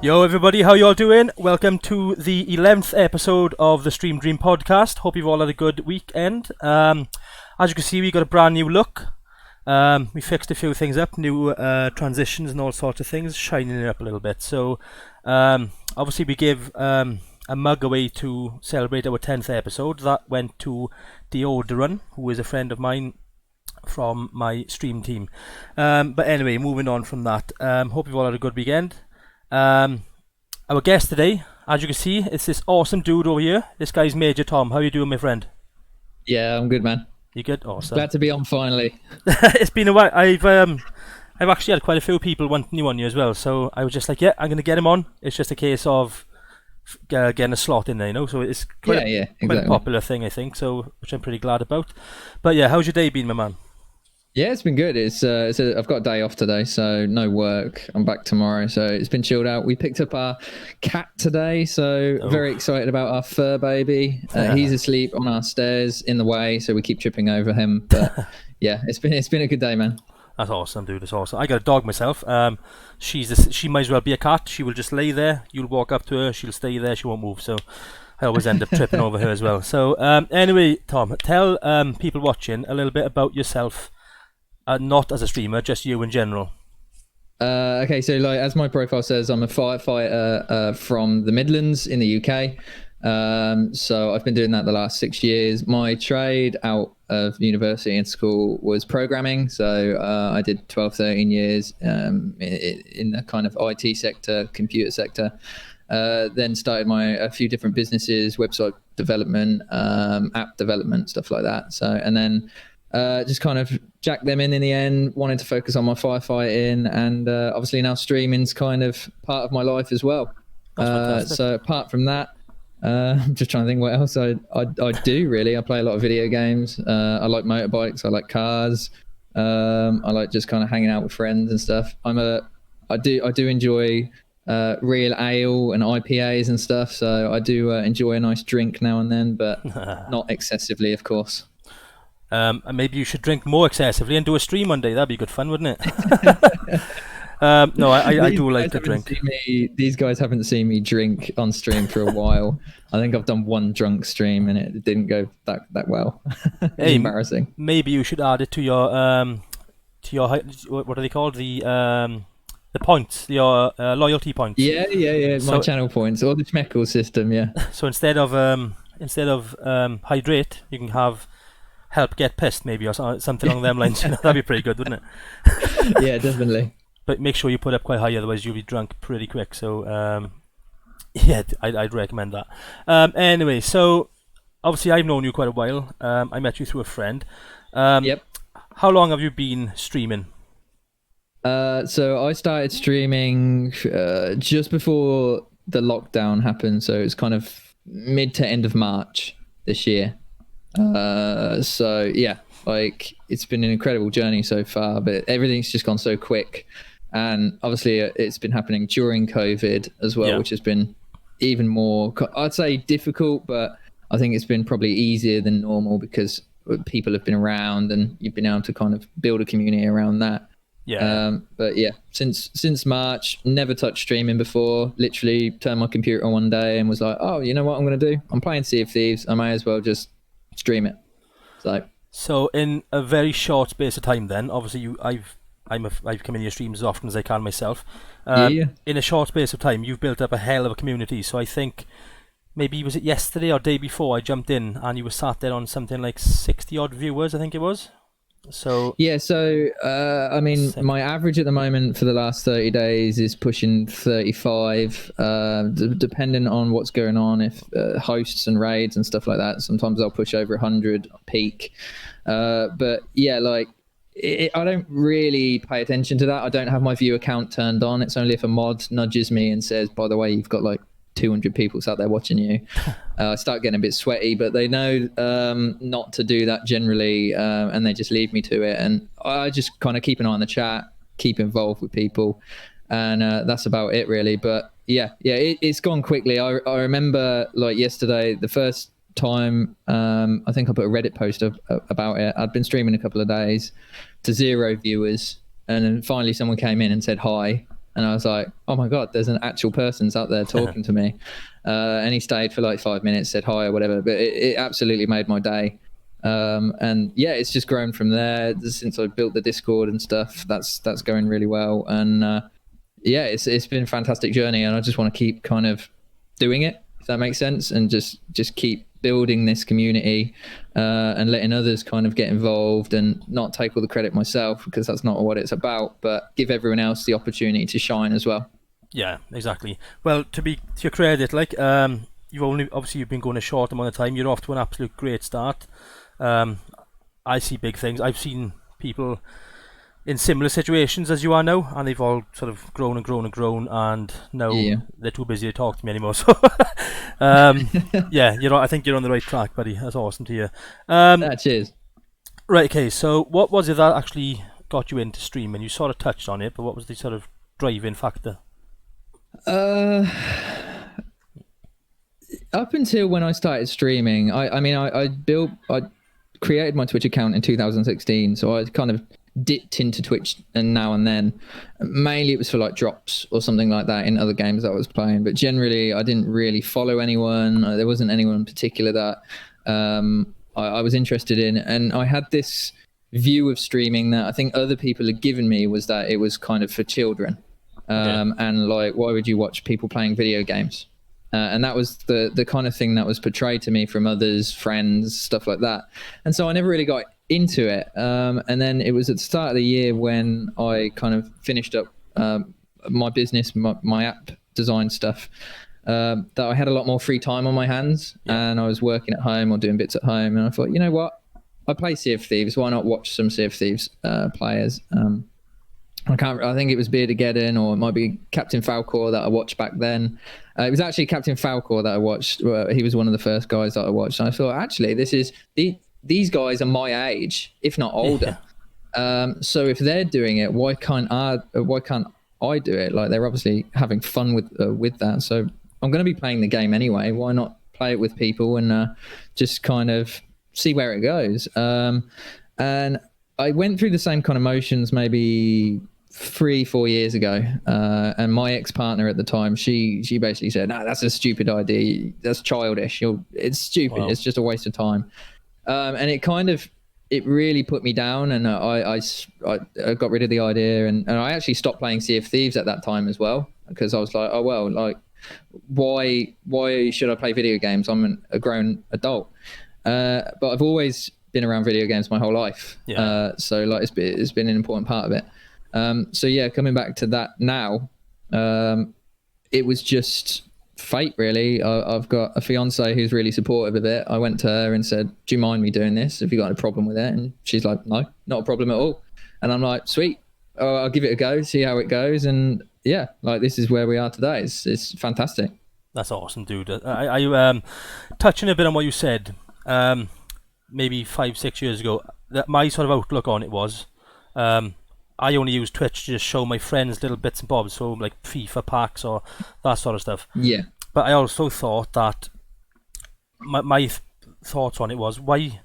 Yo everybody, how you all doing? Welcome to the 11th episode of the StreamDream podcast. Hope you've all had a good weekend. As you can see, we got a brand new look. We fixed a few things up, new transitions and all sorts of things, shining it up a little bit. So obviously we give a mug away to celebrate our 10th episode. That went to Deodorant, who is a friend of mine from my stream team. But anyway, moving on from that, hope you've all had a good weekend. Our guest today, as you can see, it's this awesome dude over here. This guy's Major Tom. How you doing, my friend? Yeah, I'm good, man. You good? Awesome. Glad to be on finally. It's been a while. I've actually had quite a few people wanting you on you as well, so I was just like, yeah, I'm gonna get him on. It's just a case of getting a slot in there, you know. So it's quite quite a popular thing, I think. So which I'm pretty glad about. But yeah, how's your day been, my man? Yeah, it's been good. I've got a day off today, so no work. I'm back tomorrow, so it's been chilled out. We picked up our cat today, so very excited about our fur baby. He's asleep on our stairs in the way, so we keep tripping over him. But yeah, it's been a good day, man. That's awesome, dude. That's awesome. I got a dog myself. She might as well be a cat. She will just lay there. You'll walk up to her. She'll stay there. She won't move. So I always end up tripping over her as well. So anyway, Tom, tell people watching a little bit about yourself. Not as a streamer, just you in general. Okay, so like as my profile says, I'm a firefighter from the Midlands in the UK. So I've been doing that the last 6 years. My trade out of university and school was programming. So I did 12, 13 years in the kind of IT sector, computer sector. Then started a few different businesses, website development, app development, stuff like that. So, and then just kind of jacked them in the end, wanted to focus on my firefighting, and obviously now streaming's kind of part of my life as well. So apart from that, I'm just trying to think what else I do really. I play a lot of video games. I like motorbikes. I like cars. I like just kind of hanging out with friends and stuff. I do enjoy real ale and IPAs and stuff. So I do enjoy a nice drink now and then, but not excessively, of course. And maybe you should drink more excessively and do a stream one day. That'd be good fun, wouldn't it? No, I do like to drink. These guys haven't seen me drink on stream for a while. I think I've done one drunk stream and it didn't go that well. It's embarrassing. Maybe you should add it to your what are they called? The points, your loyalty points. Yeah. My channel points or the Schmeckle system. Yeah. So instead of hydrate, you can have help get pissed, maybe, or something along them lines. That'd be pretty good, wouldn't it? Yeah, definitely. But make sure you put up quite high, otherwise you'll be drunk pretty quick. So yeah, I'd recommend that. Anyway, so obviously I've known you quite a while. I met you through a friend. Yep. How long have you been streaming? So I started streaming just before the lockdown happened. So it's kind of mid to end of March this year. So yeah, like it's been an incredible journey so far, but everything's just gone so quick, and obviously it's been happening during COVID as well, which has been even more, I'd say, difficult, but I think it's been probably easier than normal because people have been around and you've been able to kind of build a community around that. But yeah, since March, never touched streaming before. Literally turned my computer on one day and was like, oh, you know what I'm gonna do? I'm playing Sea of Thieves. I may as well just stream it. So in a very short space of time, then obviously I've come in your streams as often as I can myself. In a short space of time, you've built up a hell of a community. So I think maybe was it yesterday or day before I jumped in and you were sat there on something like 60 odd viewers, I think it was. So yeah, so I mean, my average at the moment for the last 30 days is pushing 35, depending on what's going on. If hosts and raids and stuff like that, sometimes I'll push over 100 peak. But yeah, like I don't really pay attention to that. I don't have my viewer count turned on. It's only if a mod nudges me and says, by the way, you've got like 200 people sat there watching you. I start getting a bit sweaty, but they know not to do that generally, and they just leave me to it. And I just kind of keep an eye on the chat, keep involved with people, and that's about it really. But yeah, it's gone quickly. I remember like yesterday, the first time, I think I put a Reddit post about it. I'd been streaming a couple of days to 0 viewers, and then finally someone came in and said hi. And I was like, oh my God, there's an actual person's out there talking to me. And he stayed for like 5 minutes, said hi or whatever, but it absolutely made my day. And yeah, it's just grown from there since I built the Discord and stuff. That's going really well. And yeah, it's been a fantastic journey, and I just want to keep kind of doing it, if that makes sense, and just keep building this community and letting others kind of get involved and not take all the credit myself, because that's not what it's about, but give everyone else the opportunity to shine as well. Yeah, exactly. Well, to your credit, like you've been going a short amount of time. You're off to an absolute great start. I see big things. I've seen people in similar situations as you are now, and they've all sort of grown and grown and grown, and now they're too busy to talk to me anymore. So, yeah, I think you're on the right track, buddy. That's awesome to hear. Cheers. Right, okay. So, what was it that actually got you into streaming? You sort of touched on it, but what was the sort of driving factor? Up until when I started streaming, I created my Twitch account in 2016, so I kind of dipped into Twitch and now and then. Mainly it was for like drops or something like that in other games that I was playing, but generally I didn't really follow anyone. There wasn't anyone in particular that I was interested in, and I had this view of streaming that I think other people had given me, was that it was kind of for children. And like, why would you watch people playing video games? And that was the kind of thing that was portrayed to me from others, friends, stuff like that. And so I never really got into it. And then it was at the start of the year when I kind of finished up my business, my app design stuff, that I had a lot more free time on my hands, and I was working at home or doing bits at home. And I thought, you know what? I play Sea of Thieves. Why not watch some Sea of Thieves players? I think it was Beardageddon, or it might be Captain Falcor that I watched back then. It was actually Captain Falcor that I watched. He was one of the first guys that I watched. And I thought, actually, these guys are my age, if not older. So if they're doing it, why can't I do it? Like, they're obviously having fun with that. So I'm going to be playing the game anyway. Why not play it with people and just kind of see where it goes? And I went through the same kind of motions maybe 3-4 years ago, and my ex-partner at the time, she basically said, "No, that's a stupid idea. That's childish. It's stupid. Wow. It's just a waste of time." And it really put me down, and I got rid of the idea, and I actually stopped playing Sea of Thieves at that time as well, because I was like, oh well, like why should I play video games? I'm a grown adult, but I've always been around video games my whole life. So like it's been an important part of it. So yeah, coming back to that now, it was just fate, really. I've got a fiance who's really supportive of it. I went to her and said, do you mind me doing this? Have you got a problem with it? And she's like, no, not a problem at all. And I'm like, sweet, I'll give it a go, see how it goes. And yeah, like, this is where we are today. It's fantastic. That's awesome, dude. I touching a bit on what you said, maybe 5-6 years ago, that my sort of outlook on it was, I only use Twitch to just show my friends little bits and bobs, so like FIFA packs or that sort of stuff. Yeah. But I also thought that my thoughts on it was, why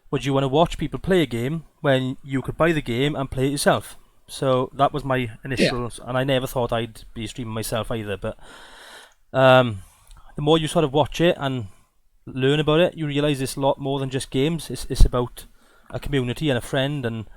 would you want to watch people play a game when you could buy the game and play it yourself? So that was my initial, and I never thought I'd be streaming myself either. But the more you sort of watch it and learn about it, you realise it's a lot more than just games. It's about a community and a friend, and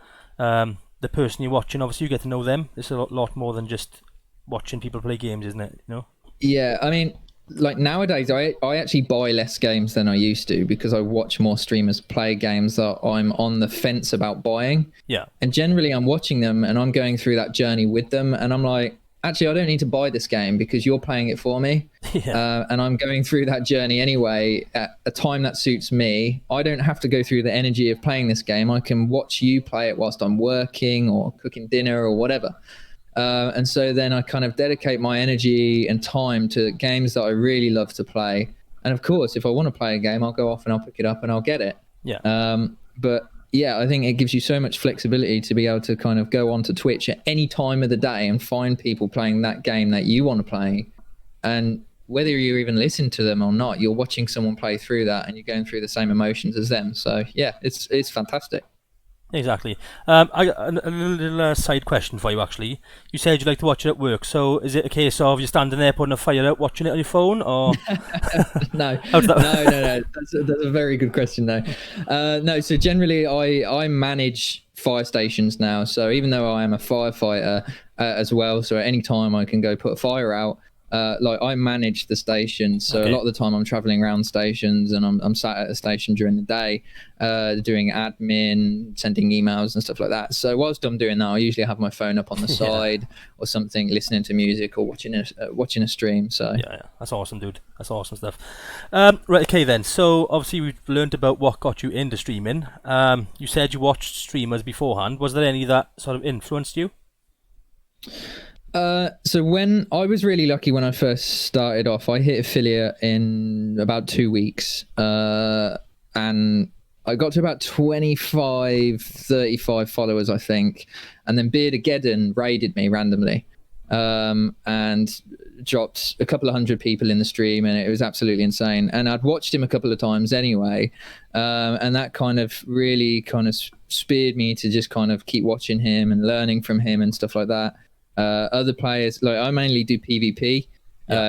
the person you're watching, obviously you get to know them. It's a lot more than just watching people play games, isn't it? You know? Yeah, I mean, like, nowadays I actually buy less games than I used to, because I watch more streamers play games that I'm on the fence about buying. Yeah. And generally I'm watching them and I'm going through that journey with them, and I'm like, actually, I don't need to buy this game because you're playing it for me. Yeah. And I'm going through that journey anyway at a time that suits me. I don't have to go through the energy of playing this game. I can watch you play it whilst I'm working or cooking dinner or whatever. And so then I kind of dedicate my energy and time to games that I really love to play. And of course, if I want to play a game, I'll go off and I'll pick it up and I'll get it. Yeah. But yeah, I think it gives you so much flexibility to be able to kind of go onto Twitch at any time of the day and find people playing that game that you want to play. And whether you even listen to them or not, you're watching someone play through that and you're going through the same emotions as them. So yeah, it's fantastic. Exactly. I got a little side question for you. Actually, you said you like to watch it at work. So is it a case of you're standing there putting a fire out, watching it on your phone, or No, how's that? no. That's a very good question, though. No, so generally, I manage fire stations now. So even though I am a firefighter as well, so at any time I can go put a fire out. Like I manage the station, so Okay. a lot of the time I'm traveling around stations, and I'm sat at a station during the day, doing admin, sending emails and stuff like that. So whilst I'm doing that, I usually have my phone up on the side or something, listening to music or watching a stream. So Yeah, that's awesome, dude. That's awesome stuff. Right, okay then. So obviously we've learned about what got you into streaming. You said you watched streamers beforehand. Was there any that sort of influenced you? So when I was really lucky when I first started off, I hit affiliate in about 2 weeks, and I got to about 25, 35 followers, I think, and then Beardageddon raided me randomly, and dropped a couple of hundred people in the stream, and it was absolutely insane. And I'd watched him a couple of times anyway, and that kind of really kind of speared me to just kind of keep watching him and learning from him and stuff like that. Other players, like I mainly do PvP,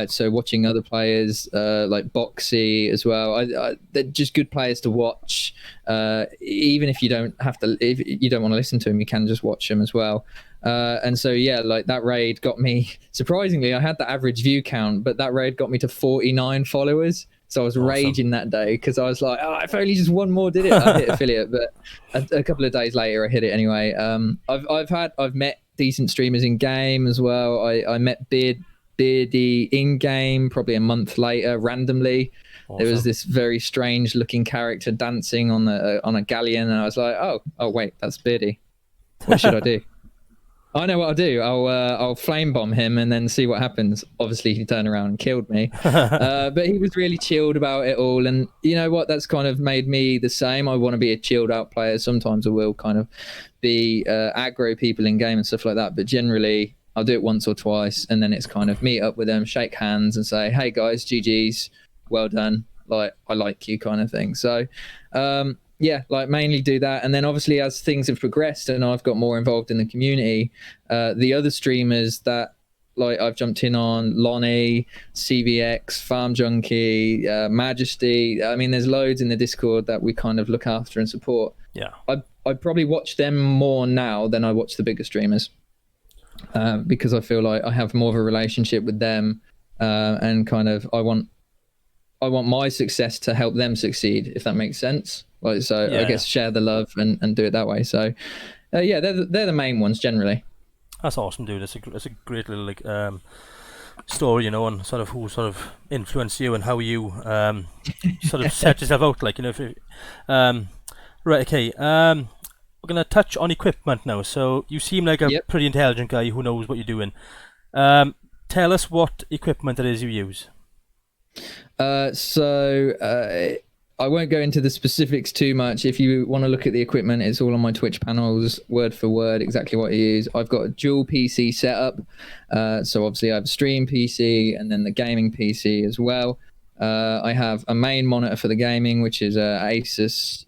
so watching other players like Boxy as well. They're just good players to watch. Even if you don't if you don't want to listen to them, you can just watch them as well. And so yeah, like that raid got me. Surprisingly, I had the average view count, but that raid got me to 49 followers. So I was raging that day because I was like, oh, if only just one more did it, I hit affiliate. But a couple of days later, I hit it anyway. I've met decent streamers in game as well. I met Beardy in game probably a month later randomly. Awesome. There was this very strange looking character dancing on a galleon, and I was like, oh wait, that's Beardy. What should I do? I know what I'll do. I'll flame bomb him and then see what happens. Obviously, he turned around and killed me. But he was really chilled about it all. And you know what? That's kind of made me the same. I want to be a chilled out player. Sometimes I will kind of be aggro people in game and stuff like that. But generally, I'll do it once or twice. And then it's kind of meet up with them, shake hands and say, hey guys, GG's, well done. Like, I like you kind of thing. So, yeah, like mainly do that. And then obviously as things have progressed and I've got more involved in the community, the other streamers that like I've jumped in on, Lonnie, CVX, Farm Junkie, Majesty. I mean, there's loads in the Discord that we kind of look after and support. Yeah. I probably watch them more now than I watch the bigger streamers, because I feel like I have more of a relationship with them, and kind of I want my success to help them succeed, if that makes sense. Like, so I guess share the love and do it that way. So yeah, they're the main ones generally. That's awesome, dude. It's a great little like story, you know, and sort of who sort of influenced you and how you sort of set yourself out, like, you know. If you, right, okay. We're gonna touch on equipment now. So you seem like a pretty intelligent guy who knows what you're doing. Tell us what equipment it is you use. I won't go into the specifics too much. If you want to look at the equipment, it's all on my Twitch panels, word for word, exactly what I use. I've got a dual PC setup. So obviously I have a stream PC and then the gaming PC as well. I have a main monitor for the gaming, which is Asus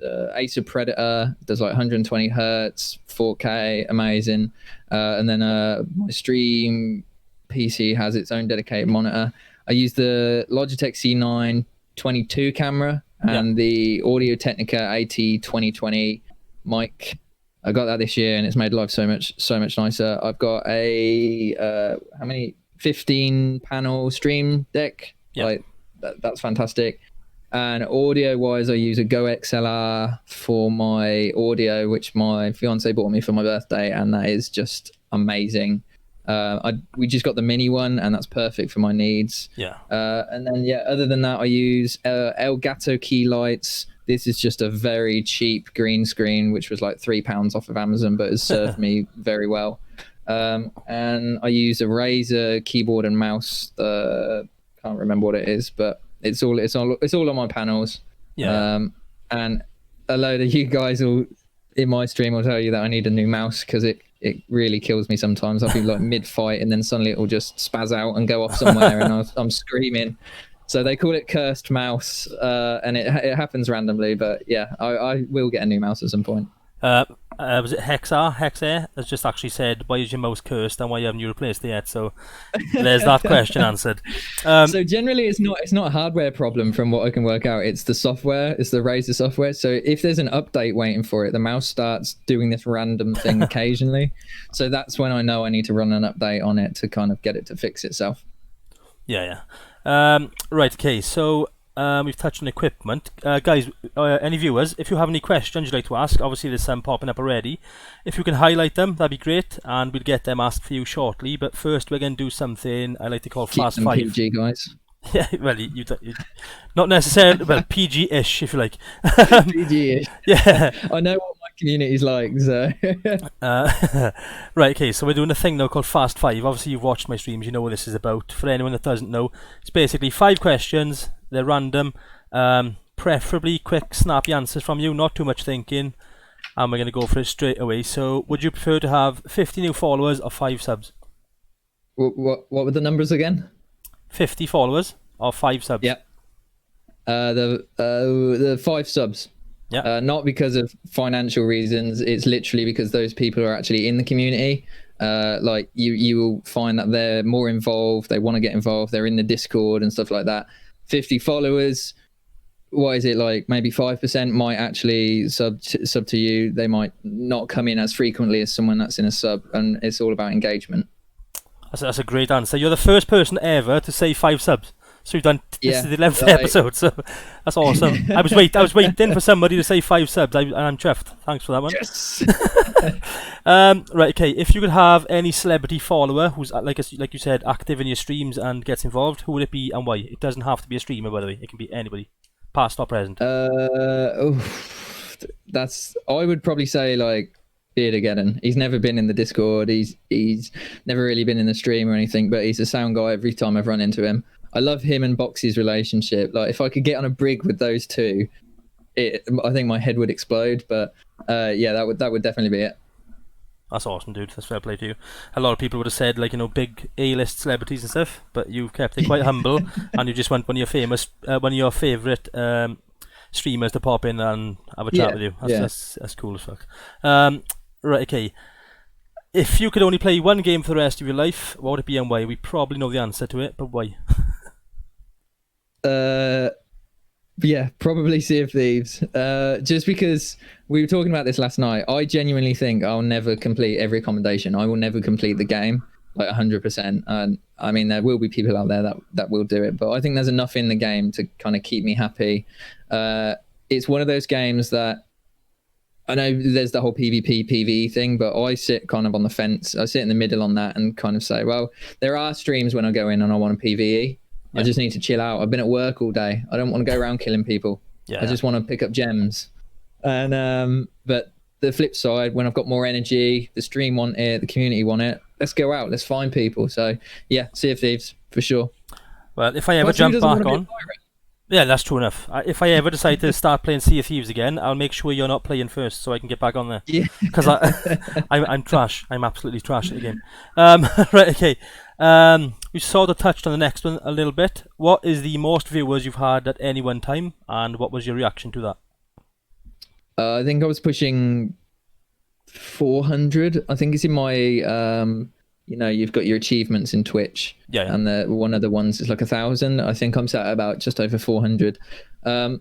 Predator. It does like 120 hertz, 4K, amazing. And then my stream PC has its own dedicated monitor. I use the Logitech C9 22 camera and the Audio Technica AT2020 mic. I got that this year and it's made life so much nicer. I've got a 15 panel stream deck. Like that's fantastic. And audio wise, I use a Go XLR for my audio, which my fiance bought me for my birthday, and that is just amazing. We just got the mini one and that's perfect for my needs. And then other than that, I use Elgato key lights. This is just a very cheap green screen, which was like £3 off of Amazon, but has served me very well. And I use a Razer keyboard and mouse. Can't remember what it is, but it's all on my panels. And a load of you guys will in my stream will tell you that I need a new mouse because it really kills me sometimes. I'll be like mid-fight and then suddenly it will just spaz out and go off somewhere and I'm screaming. So they call it cursed mouse, and it happens randomly. But yeah, I will get a new mouse at some point. And Was it Hexair has just actually said, why is your mouse cursed and why haven't you replaced it yet? So there's that question answered. So generally it's not a hardware problem from what I can work out. It's the software, it's the Razer software. So if there's an update waiting for it, the mouse starts doing this random thing occasionally. So that's when I know I need to run an update on it to kind of get it to fix itself. Yeah. Right, okay, so we've touched on equipment. Guys, any viewers, if you have any questions you'd like to ask, obviously there's some popping up already. If you can highlight them, that'd be great, and we'll get them asked for you shortly. But first we're going to do something I like to call Keep Fast them 5. PG, guys. Yeah, well, you not necessarily, well, PG-ish, if you like. PG-ish. Yeah. I know what my community's like, so... Right, okay, so we're doing a thing now called Fast 5. Obviously you've watched my streams, you know what this is about. For anyone that doesn't know, it's basically 5 questions, they're random, preferably quick, snappy answers from you, not too much thinking, and we're going to go for it straight away. So, would you prefer to have 50 new followers or 5 subs? What were the numbers again? 50 followers or 5 subs? Yep. The 5 subs. Yeah. Not because of financial reasons. It's literally because those people are actually in the community. Like you will find that they're more involved. They want to get involved. They're in the Discord and stuff like that. 50 followers. What is it like? Maybe 5% might actually sub to you. They might not come in as frequently as someone that's in a sub, and it's all about engagement. That's a great answer. You're the first person ever to say 5 subs. So you've done this is the 11th episode, so that's awesome. I was waiting for somebody to say 5 subs, and I'm chuffed. Thanks for that one. Yes. Right, okay. If you could have any celebrity follower who's like you said, active in your streams and gets involved, who would it be and why? It doesn't have to be a streamer, by the way. It can be anybody, past or present. I would probably say like Beardageddon. He's never been in the Discord. He's never really been in the stream or anything, but he's a sound guy every time I've run into him. I love him and Boxy's relationship. Like if I could get on a brig with those two, I think my head would explode. But yeah, that would definitely be it. That's awesome, dude. That's fair play to you. A lot of people would have said like, you know, big A-list celebrities and stuff, but you've kept it quite humble, and you just want one of your favourite streamers to pop in and have a chat with you. That's cool as fuck. Right, okay. If you could only play one game for the rest of your life, what would it be and why? We probably know the answer to it, but why? Yeah, probably Sea of Thieves. Just because we were talking about this last night, I genuinely think I'll never complete every accommodation. I will never complete the game, like 100%. And I mean, there will be people out there that will do it, but I think there's enough in the game to kind of keep me happy. It's one of those games that I know there's the whole PvP, PvE thing, but I sit kind of on the fence. I sit in the middle on that and kind of say, well, there are streams when I go in and I want to PvE. Yeah. I just need to chill out. I've been at work all day. I don't want to go around killing people. Yeah. I just want to pick up gems. And but the flip side, when I've got more energy, the stream want it, the community want it, let's go out, let's find people. So yeah, Sea of Thieves for sure. Well, if I ever jump back on, yeah, that's true enough. If I ever decide to start playing Sea of Thieves again, I'll make sure you're not playing first, so I can get back on there. Yeah, because I'm trash. I'm absolutely trash at the game. Right, okay. We sort of touched on the next one a little bit. What is the most viewers you've had at any one time, and what was your reaction to that? I think I was pushing 400. I think it's in my, you know, you've got your achievements in Twitch. Yeah. And one of the ones is like 1,000. I think I'm sat at about just over 400. Again,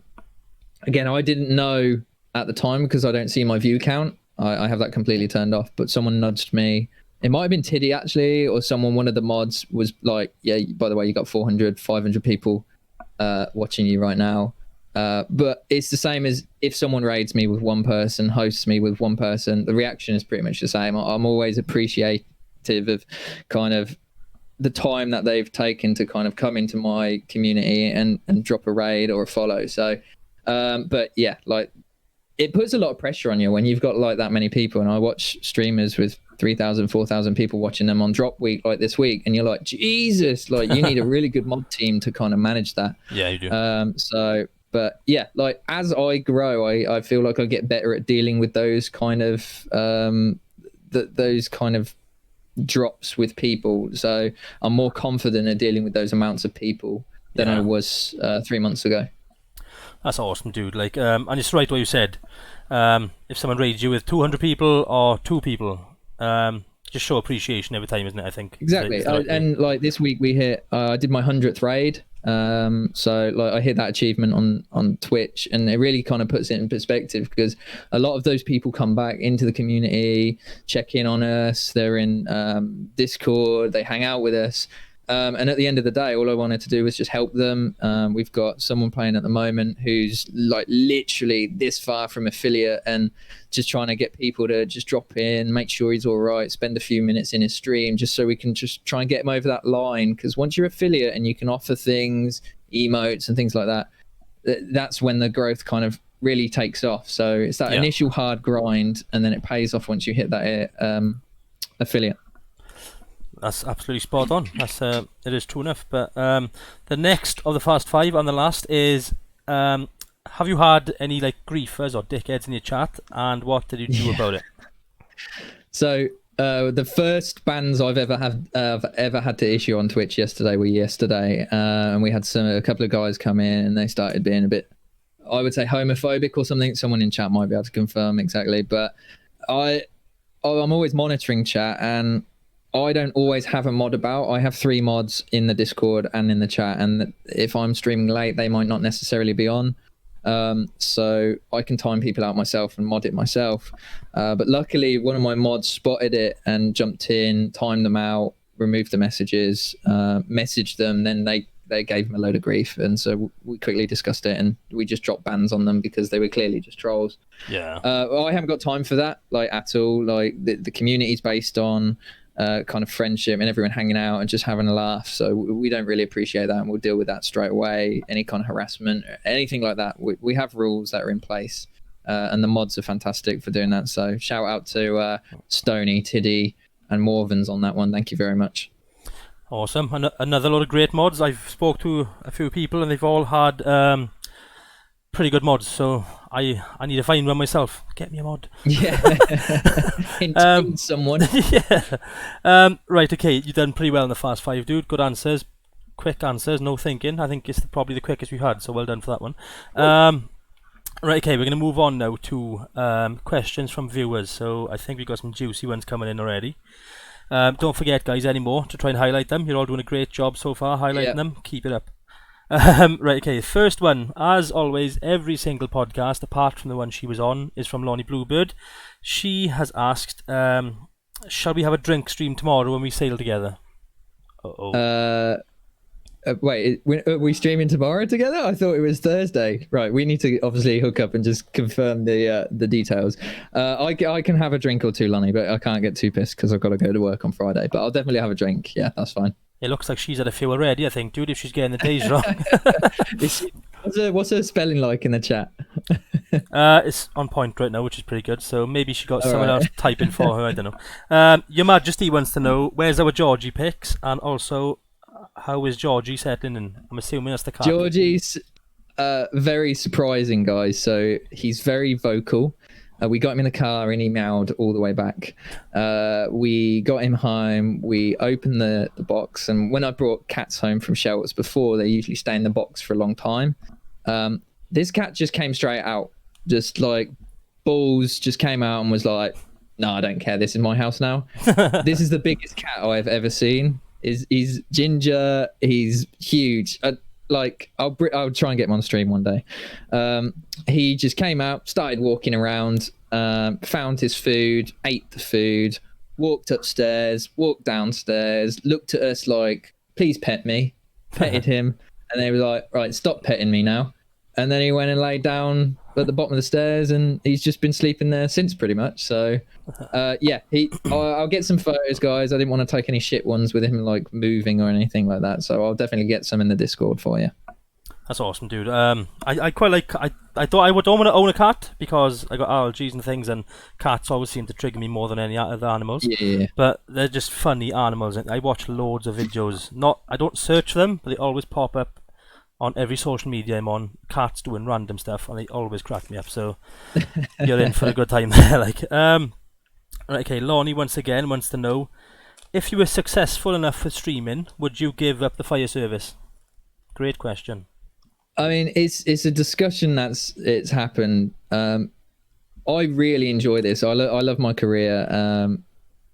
I didn't know at the time because I don't see my view count. I have that completely turned off, but someone nudged me. It might have been Tiddy actually, or someone, one of the mods was like, yeah, by the way, you got 400, 500 people watching you right now. But it's the same as if someone raids me with one person, hosts me with one person, the reaction is pretty much the same. I'm always appreciative of kind of the time that they've taken to kind of come into my community and drop a raid or a follow. So, but yeah, like it puts a lot of pressure on you when you've got like that many people. And I watch streamers with 3,000, 4,000 people watching them on drop week like this week, and you're like, Jesus, like you need a really good mod team to kind of manage that. Yeah, you do. So, but yeah, like as I grow, I feel like I get better at dealing with those kind of those kind of drops with people. So I'm more confident at dealing with those amounts of people than I was 3 months ago. That's awesome, dude. Like, and it's right what you said. If someone raids you with 200 people or 2 people, just show appreciation every time, isn't it? I think Exactly. And like this week we hit. I did my 100th raid. So like I hit that achievement on Twitch, and it really kind of puts it in perspective, because a lot of those people come back into the community, check in on us. They're in Discord. They hang out with us. And at the end of the day, all I wanted to do was just help them. We've got someone playing at the moment who's like literally this far from affiliate, and just trying to get people to just drop in, make sure he's all right, spend a few minutes in his stream, just so we can just try and get him over that line. Because once you're affiliate and you can offer things, emotes and things like that, that's when the growth kind of really takes off. So it's that initial hard grind, and then it pays off once you hit that affiliate. That's absolutely spot on. That's it is true enough. But the next of the Fast 5 and the last is, have you had any like griefers or dickheads in your chat, and what did you do about it? So the first bans I've ever had to issue on Twitch were yesterday, and we had a couple of guys come in, and they started being a bit, I would say, homophobic or something. Someone in chat might be able to confirm exactly, but I'm always monitoring chat, and I don't always have a mod about. I have 3 mods in the Discord and in the chat, and if I'm streaming late, they might not necessarily be on. So I can time people out myself and mod it myself. But luckily, one of my mods spotted it and jumped in, timed them out, removed the messages, messaged them. Then they gave him a load of grief, and so we quickly discussed it, and we just dropped bans on them because they were clearly just trolls. Yeah. Well, I haven't got time for that, like, at all. Like the community's based on kind of friendship and everyone hanging out and just having a laugh, so we don't really appreciate that, and we'll deal with that straight away. Any kind of harassment, anything like that, we have rules that are in place, and the mods are fantastic for doing that. So shout out to Stony, Tiddy and Morvens on that one. Thank you very much. Awesome. Another lot of great mods. I've spoke to a few people, and they've all had pretty good mods, so I need to find one myself. Get me a mod. Yeah. Hint someone. Yeah. Right, okay, you've done pretty well in the Fast 5, dude. Good answers, quick answers, no thinking. I think it's probably the quickest we've had, so well done for that one. Right, okay, we're going to move on now to questions from viewers. So I think we've got some juicy ones coming in already. Don't forget, guys, anymore to try and highlight them. You're all doing a great job so far highlighting them. Keep it up. Right, okay, first one. As always, every single podcast, apart from the one she was on, is from Lonnie Bluebird. She has asked, shall we have a drink stream tomorrow when we sail together? Wait, are we streaming tomorrow together? I thought it was Thursday. Right, we need to obviously hook up and just confirm the details. I can have a drink or two, Lonnie, but I can't get too pissed because I've got to go to work on Friday. But I'll definitely have a drink. Yeah, that's fine. It looks like she's had a few already, I think, dude, if she's getting the days wrong. What's her spelling like in the chat? It's on point right now, which is pretty good. So maybe she got someone else typing for her, I don't know. Your Majesty wants to know, where's our Georgie picks? And also, how is Georgie settling in? I'm assuming that's the cat. Georgie's very surprising, guys. So he's very vocal. We got him in the car and he meowed all the way back. We got him home. We opened the box. And when I brought cats home from shelters before, they usually stay in the box for a long time. This cat just came straight out. Just like balls just came out and was like, no, I don't care. This is my house now. This is the biggest cat I've ever seen. He's ginger. He's huge. I'll try and get him on stream one day. He just came out, started walking around, found his food, ate the food, walked upstairs, walked downstairs, looked at us like, please pet me, petted him, and they were like, right, stop petting me now. And then he went and laid down at the bottom of the stairs, and he's just been sleeping there since, pretty much. So I'll get some photos, guys. I didn't want to take any shit ones with him like moving or anything like that, so I'll definitely get some in the Discord for you. That's awesome, dude. I quite like. I thought I would don't want to own a cat because I got allergies and things, and cats always seem to trigger me more than any other animals. Yeah. But they're just funny animals. I watch loads of videos. I don't search for them, but they always pop up on every social media I'm on. Cats doing random stuff, and they always crack me up. So you're in for a good time there. Right, okay. Lonnie once again wants to know, if you were successful enough with streaming, would you give up the fire service? Great question. I mean, it's a discussion it's happened. I really enjoy this. I love my career.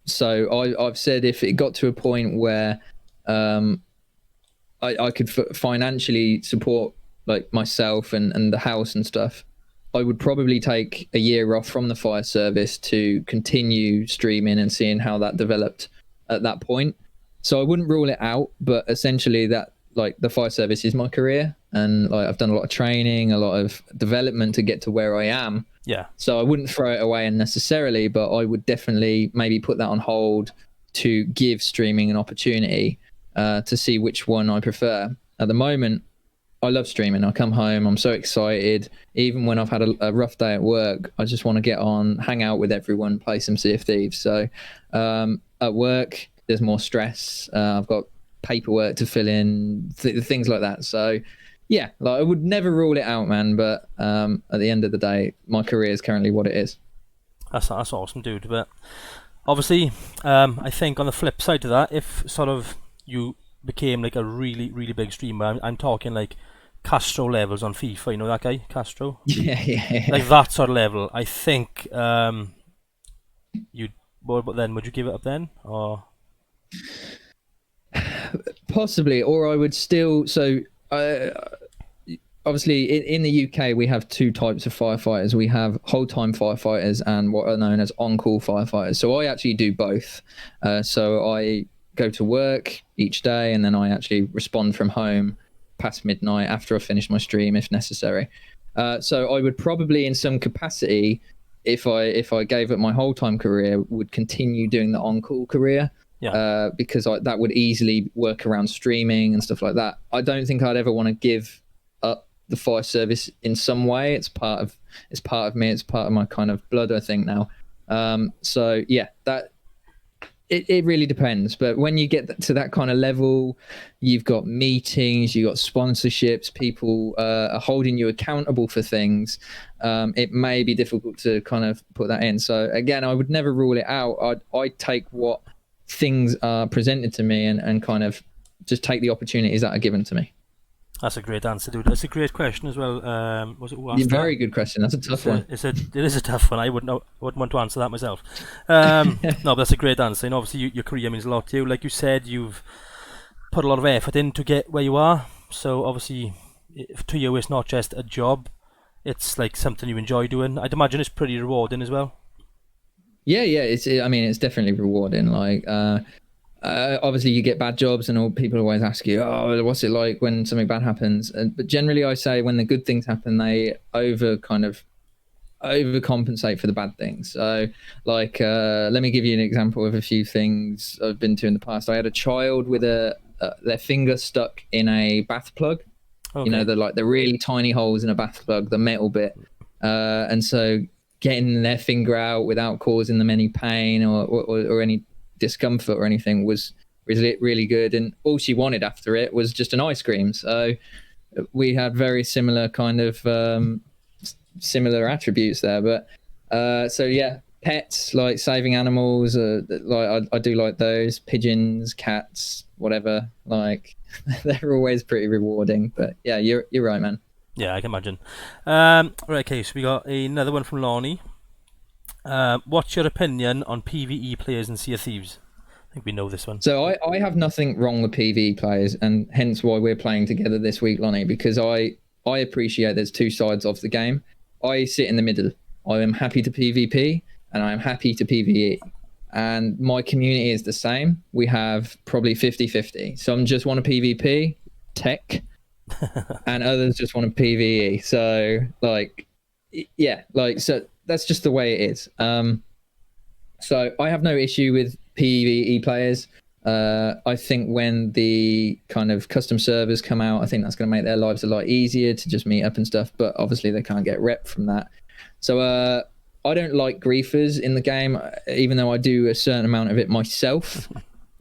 So I've said if it got to a point where I could financially support like myself and the house and stuff, I would probably take a year off from the fire service to continue streaming and seeing how that developed at that point. So I wouldn't rule it out, but essentially that like the fire service is my career, and like I've done a lot of training, a lot of development to get to where I am. Yeah. So I wouldn't throw it away unnecessarily, but I would definitely maybe put that on hold to give streaming an opportunity to see which one I prefer. At the moment, I love streaming. I come home, I'm so excited. Even when I've had a rough day at work, I just want to get on, hang out with everyone, play some Sea of Thieves. So at work, there's more stress. I've got paperwork to fill in, things like that. So yeah, like I would never rule it out, man. But at the end of the day, my career is currently what it is. That's awesome, dude. But obviously, I think on the flip side to that, if sort of you became like a really, really big streamer, I'm talking like Castro levels on FIFA, you know that guy, Castro? Yeah. Like that sort of level, I think you'd, but then would you give it up then? Or possibly, or I would still, so obviously in the UK we have two types of firefighters. We have whole time firefighters and what are known as on-call firefighters. So I actually do both. So I go to work each day and then I actually respond from home past midnight after I finish my stream if necessary. So I would probably in some capacity, if I gave up my whole time career, would continue doing the on-call career. yeah, Because that would easily work around streaming and stuff like that. I don't think I'd ever want to give up the fire service in some way. It's part of me. It's part of my kind of blood, I think now. So yeah, that it really depends. But when you get to that kind of level, you've got meetings, you've got sponsorships, people are holding you accountable for things. It may be difficult to kind of put that in. So again, I would never rule it out. I'd take what things are presented to me and kind of just take the opportunities that are given to me. that's a great answer, dude. That's a great question as well. Was it who asked Very that? good question. That's a tough one. It is a tough one. I wouldn't want to answer that myself. No, but that's a great answer. And obviously, your career means a lot to you. Like you said, you've put a lot of effort in to get where you are. So obviously, to you, it's not just a job. It's like something you enjoy doing. I'd imagine it's pretty rewarding as well. Yeah. I mean, it's definitely rewarding. Like, obviously, you get bad jobs, and all people always ask you, "Oh, what's it like when something bad happens?" But generally, I say when the good things happen, they overcompensate for the bad things. So, like, let me give you an example of a few things I've been to in the past. I had a child with their finger stuck in a bath plug. Okay. You know, the really tiny holes in a bath plug, the metal bit, and so getting their finger out without causing them any pain or any discomfort or anything was really good. And all she wanted after it was just an ice cream. So we had very similar kind of similar attributes there. But so yeah, pets, like saving animals, like I do like those, pigeons, cats, whatever. Like they're always pretty rewarding. But yeah, you're right, man. Yeah, I can imagine. Right, okay, so we got another one from Lonnie. What's your opinion on PvE players in Sea of Thieves? I think we know this one. So I have nothing wrong with PvE players, and hence why we're playing together this week, Lonnie, because I appreciate there's two sides of the game. I sit in the middle. I am happy to PvP, and I am happy to PvE. And my community is the same. We have probably 50-50. Some just want to PvP, tech, and others just want to PvE. So like, yeah, like, so that's just the way it is. So I have no issue with PvE players. I think when the kind of custom servers come out, I think that's going to make their lives a lot easier to just meet up and stuff. But obviously they can't get rep from that. So I don't like griefers in the game, even though I do a certain amount of it myself.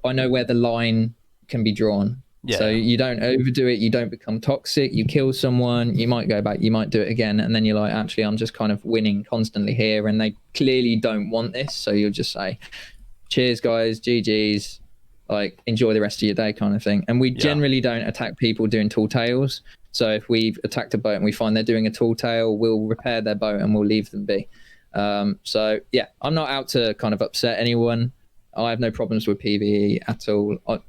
I know where the line can be drawn. Yeah. So you don't overdo it. You don't become toxic. You kill someone. You might go back. You might do it again. And then you're like, actually, I'm just kind of winning constantly here. And they clearly don't want this. So you'll just say, cheers, guys. GG's. like enjoy the rest of your day kind of thing. And we generally don't attack people doing tall tales. So if we've attacked a boat and we find they're doing a tall tale, we'll repair their boat and we'll leave them be. So yeah, I'm not out to kind of upset anyone. I have no problems with PvE at all. I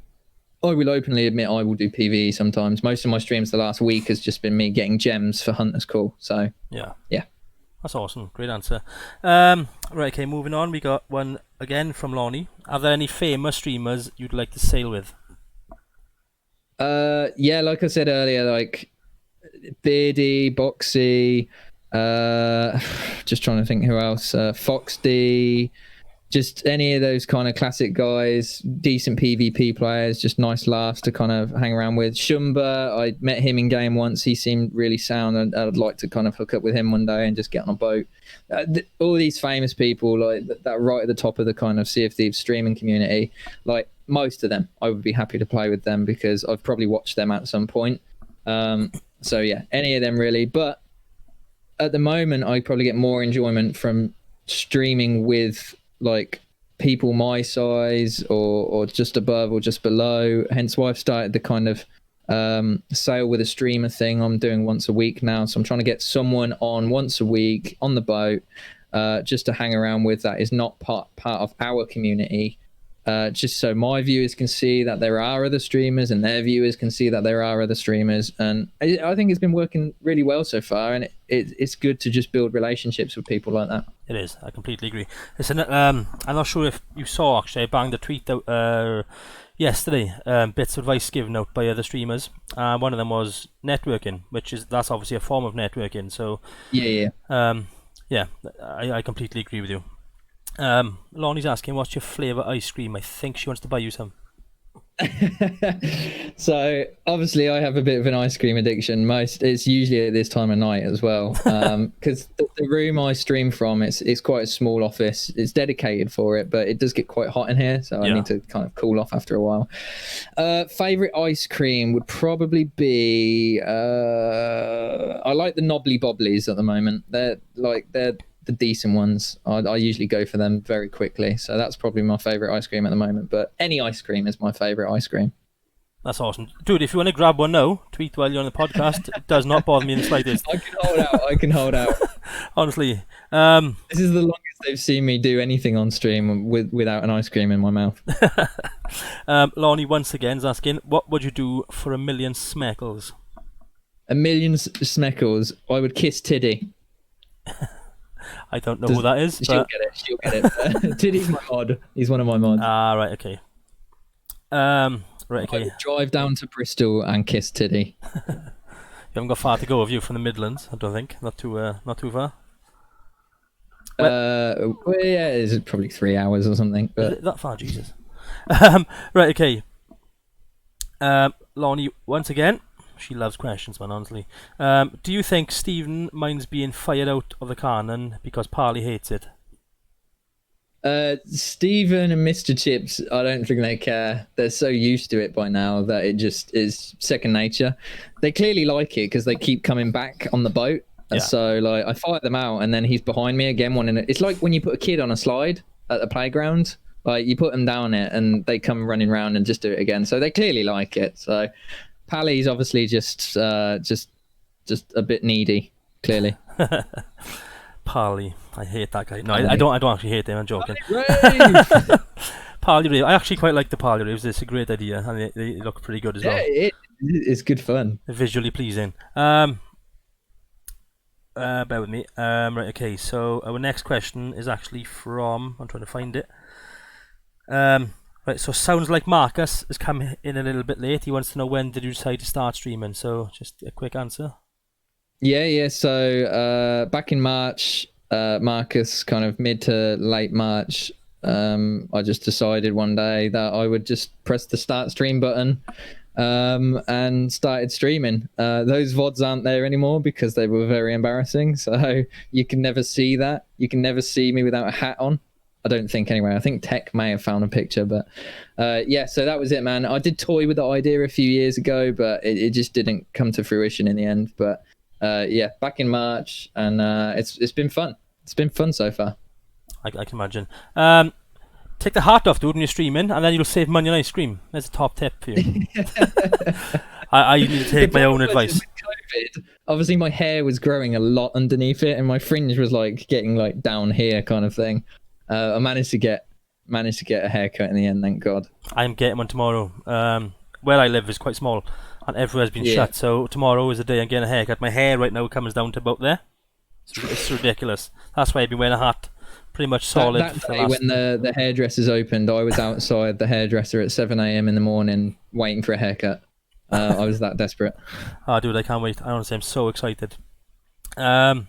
will openly admit I will do PvE sometimes. Most of my streams the last week has just been me getting gems for Hunter's Call. So yeah. That's awesome. Great answer. Right, okay, moving on. We got one again from Lonnie. Are there any famous streamers you'd like to sail with? Yeah, like I said earlier, like Beardy, Boxy, just trying to think who else. Fox D, just any of those kind of classic guys, decent PvP players, just nice laughs to kind of hang around with. Shumba, I met him in game once. He seemed really sound, and I'd like to kind of hook up with him one day and just get on a boat. All these famous people, like that right at the top of the kind of Sea of Thieves streaming community, like most of them, I would be happy to play with them because I've probably watched them at some point. So yeah, any of them really. But at the moment, I probably get more enjoyment from streaming with like people my size or just above or just below. Hence why I've started the kind of sail with a streamer thing I'm doing once a week now. So I'm trying to get someone on once a week on the boat just to hang around with that is not part of our community. Just so my viewers can see that there are other streamers and their viewers can see that there are other streamers. And I think it's been working really well so far, and it's good to just build relationships with people like that. It is. I completely agree. Listen, I'm not sure if you saw, actually, I banged a tweet out yesterday, bits of advice given out by other streamers. One of them was networking, that's obviously a form of networking. So yeah. I completely agree with you. Lonnie's asking, what's your flavour ice cream? I think she wants to buy you some. So obviously I have a bit of an ice cream addiction. It's usually at this time of night as well, because the room I stream from, it's quite a small office. It's dedicated for it, but it does get quite hot in here, so I need to kind of cool off after a while. Favorite ice cream would probably be I like the knobbly bobblies at the moment. They're the decent ones. I usually go for them very quickly, so that's probably my favorite ice cream at the moment. But any ice cream is my favorite ice cream. That's awesome, dude. If you want to grab one now, tweet while you're on the podcast. It does not bother me in the slightest. I can hold out. Honestly, this is the longest they've seen me do anything on stream without an ice cream in my mouth. Lonnie once again is asking, what would you do for 1 million smeckles? 1 million smeckles? I would kiss Tiddy. I don't know who that is. She'll get it. Tiddy's my mod. He's one of my mods. Right, okay. Right, okay. I would drive down to Bristol and kiss Tiddy. You haven't got far to go, have you, from the Midlands? I don't think. Not too far. Well, yeah, it's probably 3 hours or something. But... Is it that far? Jesus. Right, okay. Lonnie, once again, she loves questions, man, honestly. Do you think Stephen minds being fired out of the canon because Parley hates it? Stephen and Mr. Chips, I don't think they care. They're so used to it by now that it just is second nature. They clearly like it because they keep coming back on the boat. And so, like, I fight them out and then he's behind me again wanting it. It's like when you put a kid on a slide at the playground. Like, you put them down it and they come running around and just do it again. So they clearly like it. So... Pally's obviously just a bit needy, clearly. Pally, I hate that guy. No, I don't actually hate him. I'm joking. Pally Rave. I actually quite like the Pally Raves. It's a great idea, and they look pretty good as well. It's good fun. They're visually pleasing. Bear with me. Right, okay. So our next question is actually from. I'm trying to find it. Right, so sounds like Marcus has come in a little bit late. He wants to know, when did you decide to start streaming? So just a quick answer. Yeah. So back in March, Marcus, kind of mid to late March, I just decided one day that I would just press the start stream button and started streaming. Those VODs aren't there anymore because they were very embarrassing. So you can never see that. You can never see me without a hat on. I don't think anyway. I think Tech may have found a picture, but so that was it, man. I did toy with the idea a few years ago, but it just didn't come to fruition in the end. But back in March, and it's been fun. It's been fun so far. I can imagine. Take the hat off, dude, when you're streaming, and then you'll save money on ice cream. There's a top tip for you. I need to take my own advice. With COVID, obviously my hair was growing a lot underneath it, and my fringe was like getting like down here, kind of thing. I managed to get a haircut in the end, thank God. I'm getting one tomorrow. Where I live is quite small, and everywhere's been shut. So tomorrow is the day I'm getting a haircut. My hair right now comes down to about there. It's ridiculous. That's why I've been wearing a hat. Pretty much solid. That day when the hairdressers opened, I was outside the hairdresser at 7 a.m. in the morning waiting for a haircut. I was that desperate. Oh, dude, I can't wait. I honestly am so excited. Your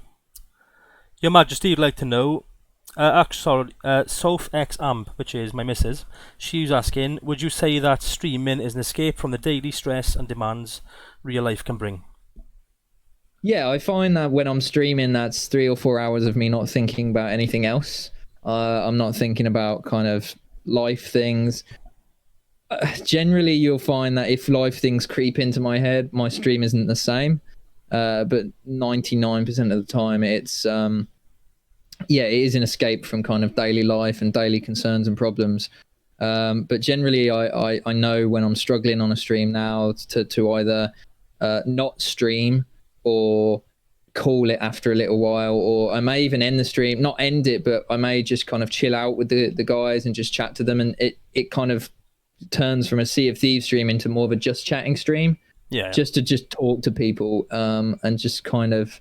Majesty, would like to know, Soph X Amp, which is my missus, she's asking, would you say that streaming is an escape from the daily stress and demands real life can bring? Yeah, I find that when I'm streaming, that's 3 or 4 hours of me not thinking about anything else. I'm not thinking about kind of life things. Generally, you'll find that if life things creep into my head, my stream isn't the same. But 99% of the time, it's it is an escape from kind of daily life and daily concerns and problems. But generally, I know when I'm struggling on a stream now to either not stream or call it after a little while, or I may even end the stream, not end it, but I may just kind of chill out with the guys and just chat to them, and it kind of turns from a Sea of Thieves stream into more of a just chatting stream. Yeah. Just to talk to people and just kind of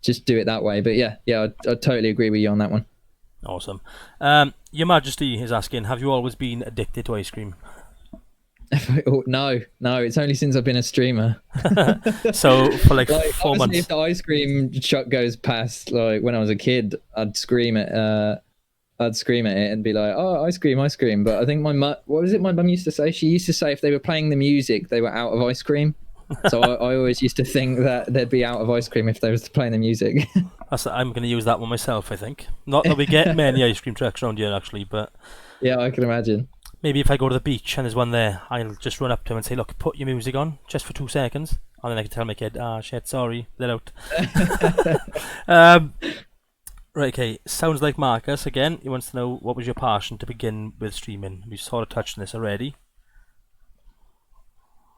just do it that way. But yeah, I totally agree with you on that one. Awesome. Your Majesty is asking, have you always been addicted to ice cream? No, it's only since I've been a streamer. So for like 4 months. If the ice cream truck goes past, like when I was a kid, I'd scream at it and be like, "Oh, ice cream!" But I think my mum used to say? She used to say if they were playing the music, they were out of ice cream. So I always used to think that they'd be out of ice cream if they was playing the music. I'm going to use that one myself, I think. Not that we get many ice cream trucks around here, actually, but yeah, I can imagine. Maybe if I go to the beach and there's one there, I'll just run up to him and say, look, put your music on just for 2 seconds. And then I can tell my kid, shit, sorry, they're out. Right, okay, sounds like Marcus again. He wants to know, what was your passion to begin with streaming? We sort of touched on this already.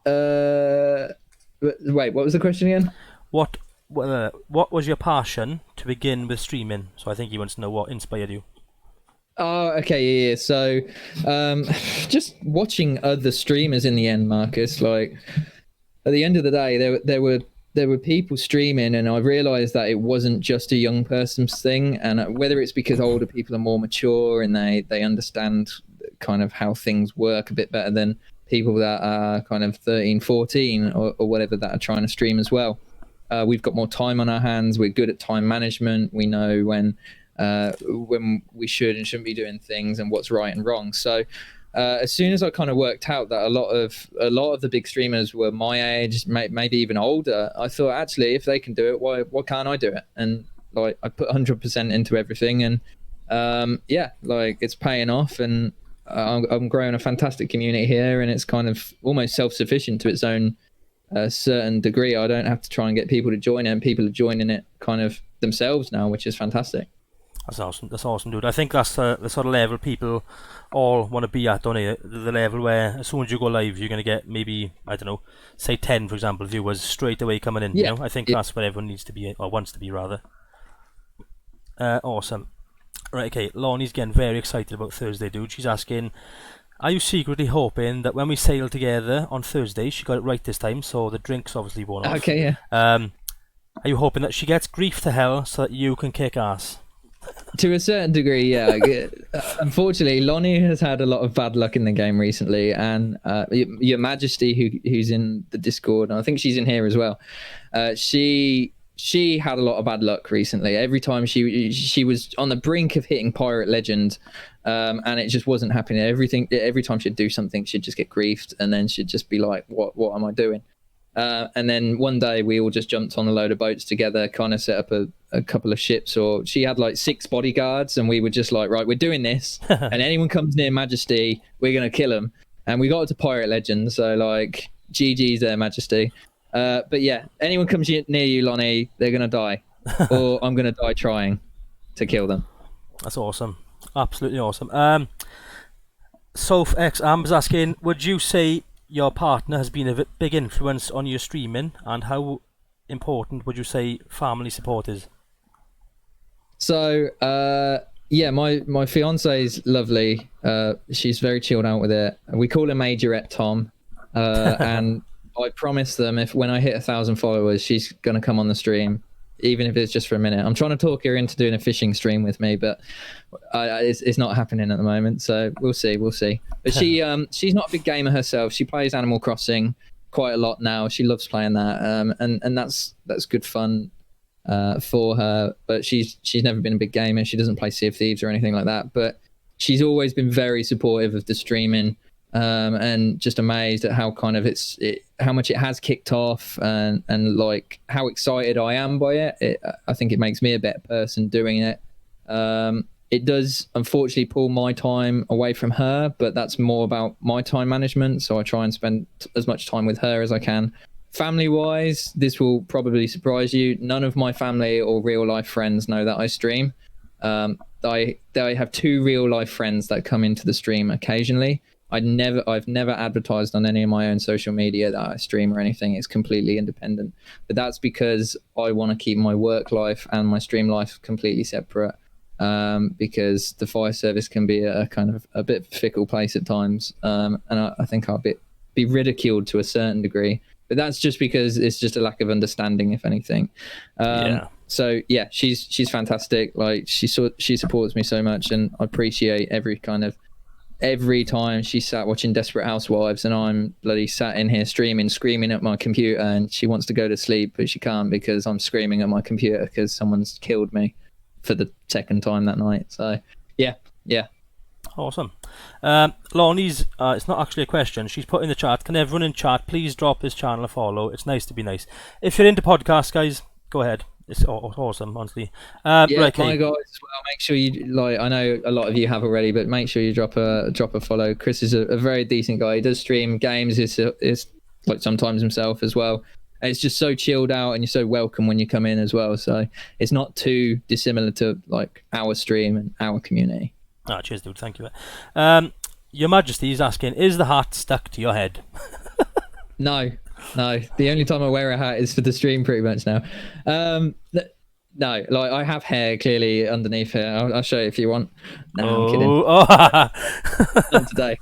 Wait, what was the question again? What was your passion to begin with streaming? So I think he wants to know what inspired you. Oh, okay, yeah. So, just watching other streamers in the end, Marcus. Like, at the end of the day, there were people streaming, and I realised that it wasn't just a young person's thing. And whether it's because older people are more mature and they understand kind of how things work a bit better than people that are kind of 13, 14 or whatever that are trying to stream as well. We've got more time on our hands. We're good at time management. We know when we should and shouldn't be doing things and what's right and wrong. So as soon as I kind of worked out that a lot of the big streamers were my age, maybe even older, I thought, actually, if they can do it, why can't I do it? And like, I put 100% into everything, and like, it's paying off, and I'm growing a fantastic community here, and it's kind of almost self-sufficient to its own certain degree. I don't have to try and get people to join it, and people are joining it kind of themselves now, which is fantastic. That's awesome, dude. I think that's the sort of level people all want to be at, don't they? The level where as soon as you go live, you're going to get maybe, I don't know, say 10, for example, viewers straight away coming in. Yeah. You know? I think that's where everyone needs to be, or wants to be, rather. Awesome. Right, okay, Lonnie's getting very excited about Thursday, dude. She's asking, are you secretly hoping that when we sail together on Thursday, she got it right this time, so the drinks obviously won't off. Okay, yeah. Are you hoping that she gets grief to hell so that you can kick ass? To a certain degree, yeah. Unfortunately, Lonnie has had a lot of bad luck in the game recently, and Your Majesty, who's in the Discord, and I think she's in here as well, she had a lot of bad luck recently. Every time she was on the brink of hitting Pirate Legend, and it just wasn't happening. Every time she'd do something, she'd just get griefed, and then she'd just be like, what am I doing? And then one day we all just jumped on a load of boats together, kind of set up a couple of ships, or she had like 6 bodyguards, and we were just like, right, we're doing this, and anyone comes near Majesty, we're going to kill them. And we got it to Pirate Legend, so like, GG's there, Majesty. But yeah, anyone comes near you, Lonnie, they're going to die, or I'm going to die trying to kill them. That's awesome. Absolutely awesome. Soph X Am's asking, would you say your partner has been a big influence on your streaming, and how important would you say family support is? So, yeah, my fiance is lovely. She's very chilled out with it. We call her MajorThom, and I promise them if when I hit 1,000 followers, she's gonna come on the stream, even if it's just for a minute. I'm trying to talk her into doing a fishing stream with me, but it's not happening at the moment. So we'll see. But she's not a big gamer herself. She plays Animal Crossing quite a lot now. She loves playing that, and that's good fun for her. But she's never been a big gamer. She doesn't play Sea of Thieves or anything like that. But she's always been very supportive of the streaming. And just amazed at how kind of how much it has kicked off, and like how excited I am by it. I think it makes me a better person doing it. It does unfortunately pull my time away from her, but that's more about my time management. So I try and spend as much time with her as I can. Family wise, this will probably surprise you. None of my family or real life friends know that I stream. I have 2 real life friends that come into the stream occasionally. I've never advertised on any of my own social media that I stream or anything. It's completely independent. But that's because I want to keep my work life and my stream life completely separate. Because the fire service can be a kind of a bit fickle place at times. And I think I'll be ridiculed to a certain degree. But that's just because it's just a lack of understanding, if anything. So yeah, she's fantastic. Like she supports me so much, and I appreciate every time she's sat watching Desperate Housewives and I'm bloody sat in here screaming at my computer, and she wants to go to sleep but she can't because I'm screaming at my computer because someone's killed me for the 2nd time that night. So yeah. Awesome. Lonnie's, it's not actually a question, she's put in the chat, can everyone in chat please drop this channel a follow? It's nice to be nice. If you're into podcasts, guys, go ahead. It's awesome, honestly. Right, my guys as well, make sure you I know a lot of you have already, but make sure you drop a follow. Chris is a very decent guy. He does stream games, is like sometimes himself as well, and it's just so chilled out, and you're so welcome when you come in as well. So it's not too dissimilar to like our stream and our community. Cheers, dude. Thank you. Your Majesty is asking, is the hat stuck to your head? No, the only time I wear a hat is for the stream pretty much now. No, like I have hair clearly underneath here. I'll show you if you want. No, I'm kidding. Not today.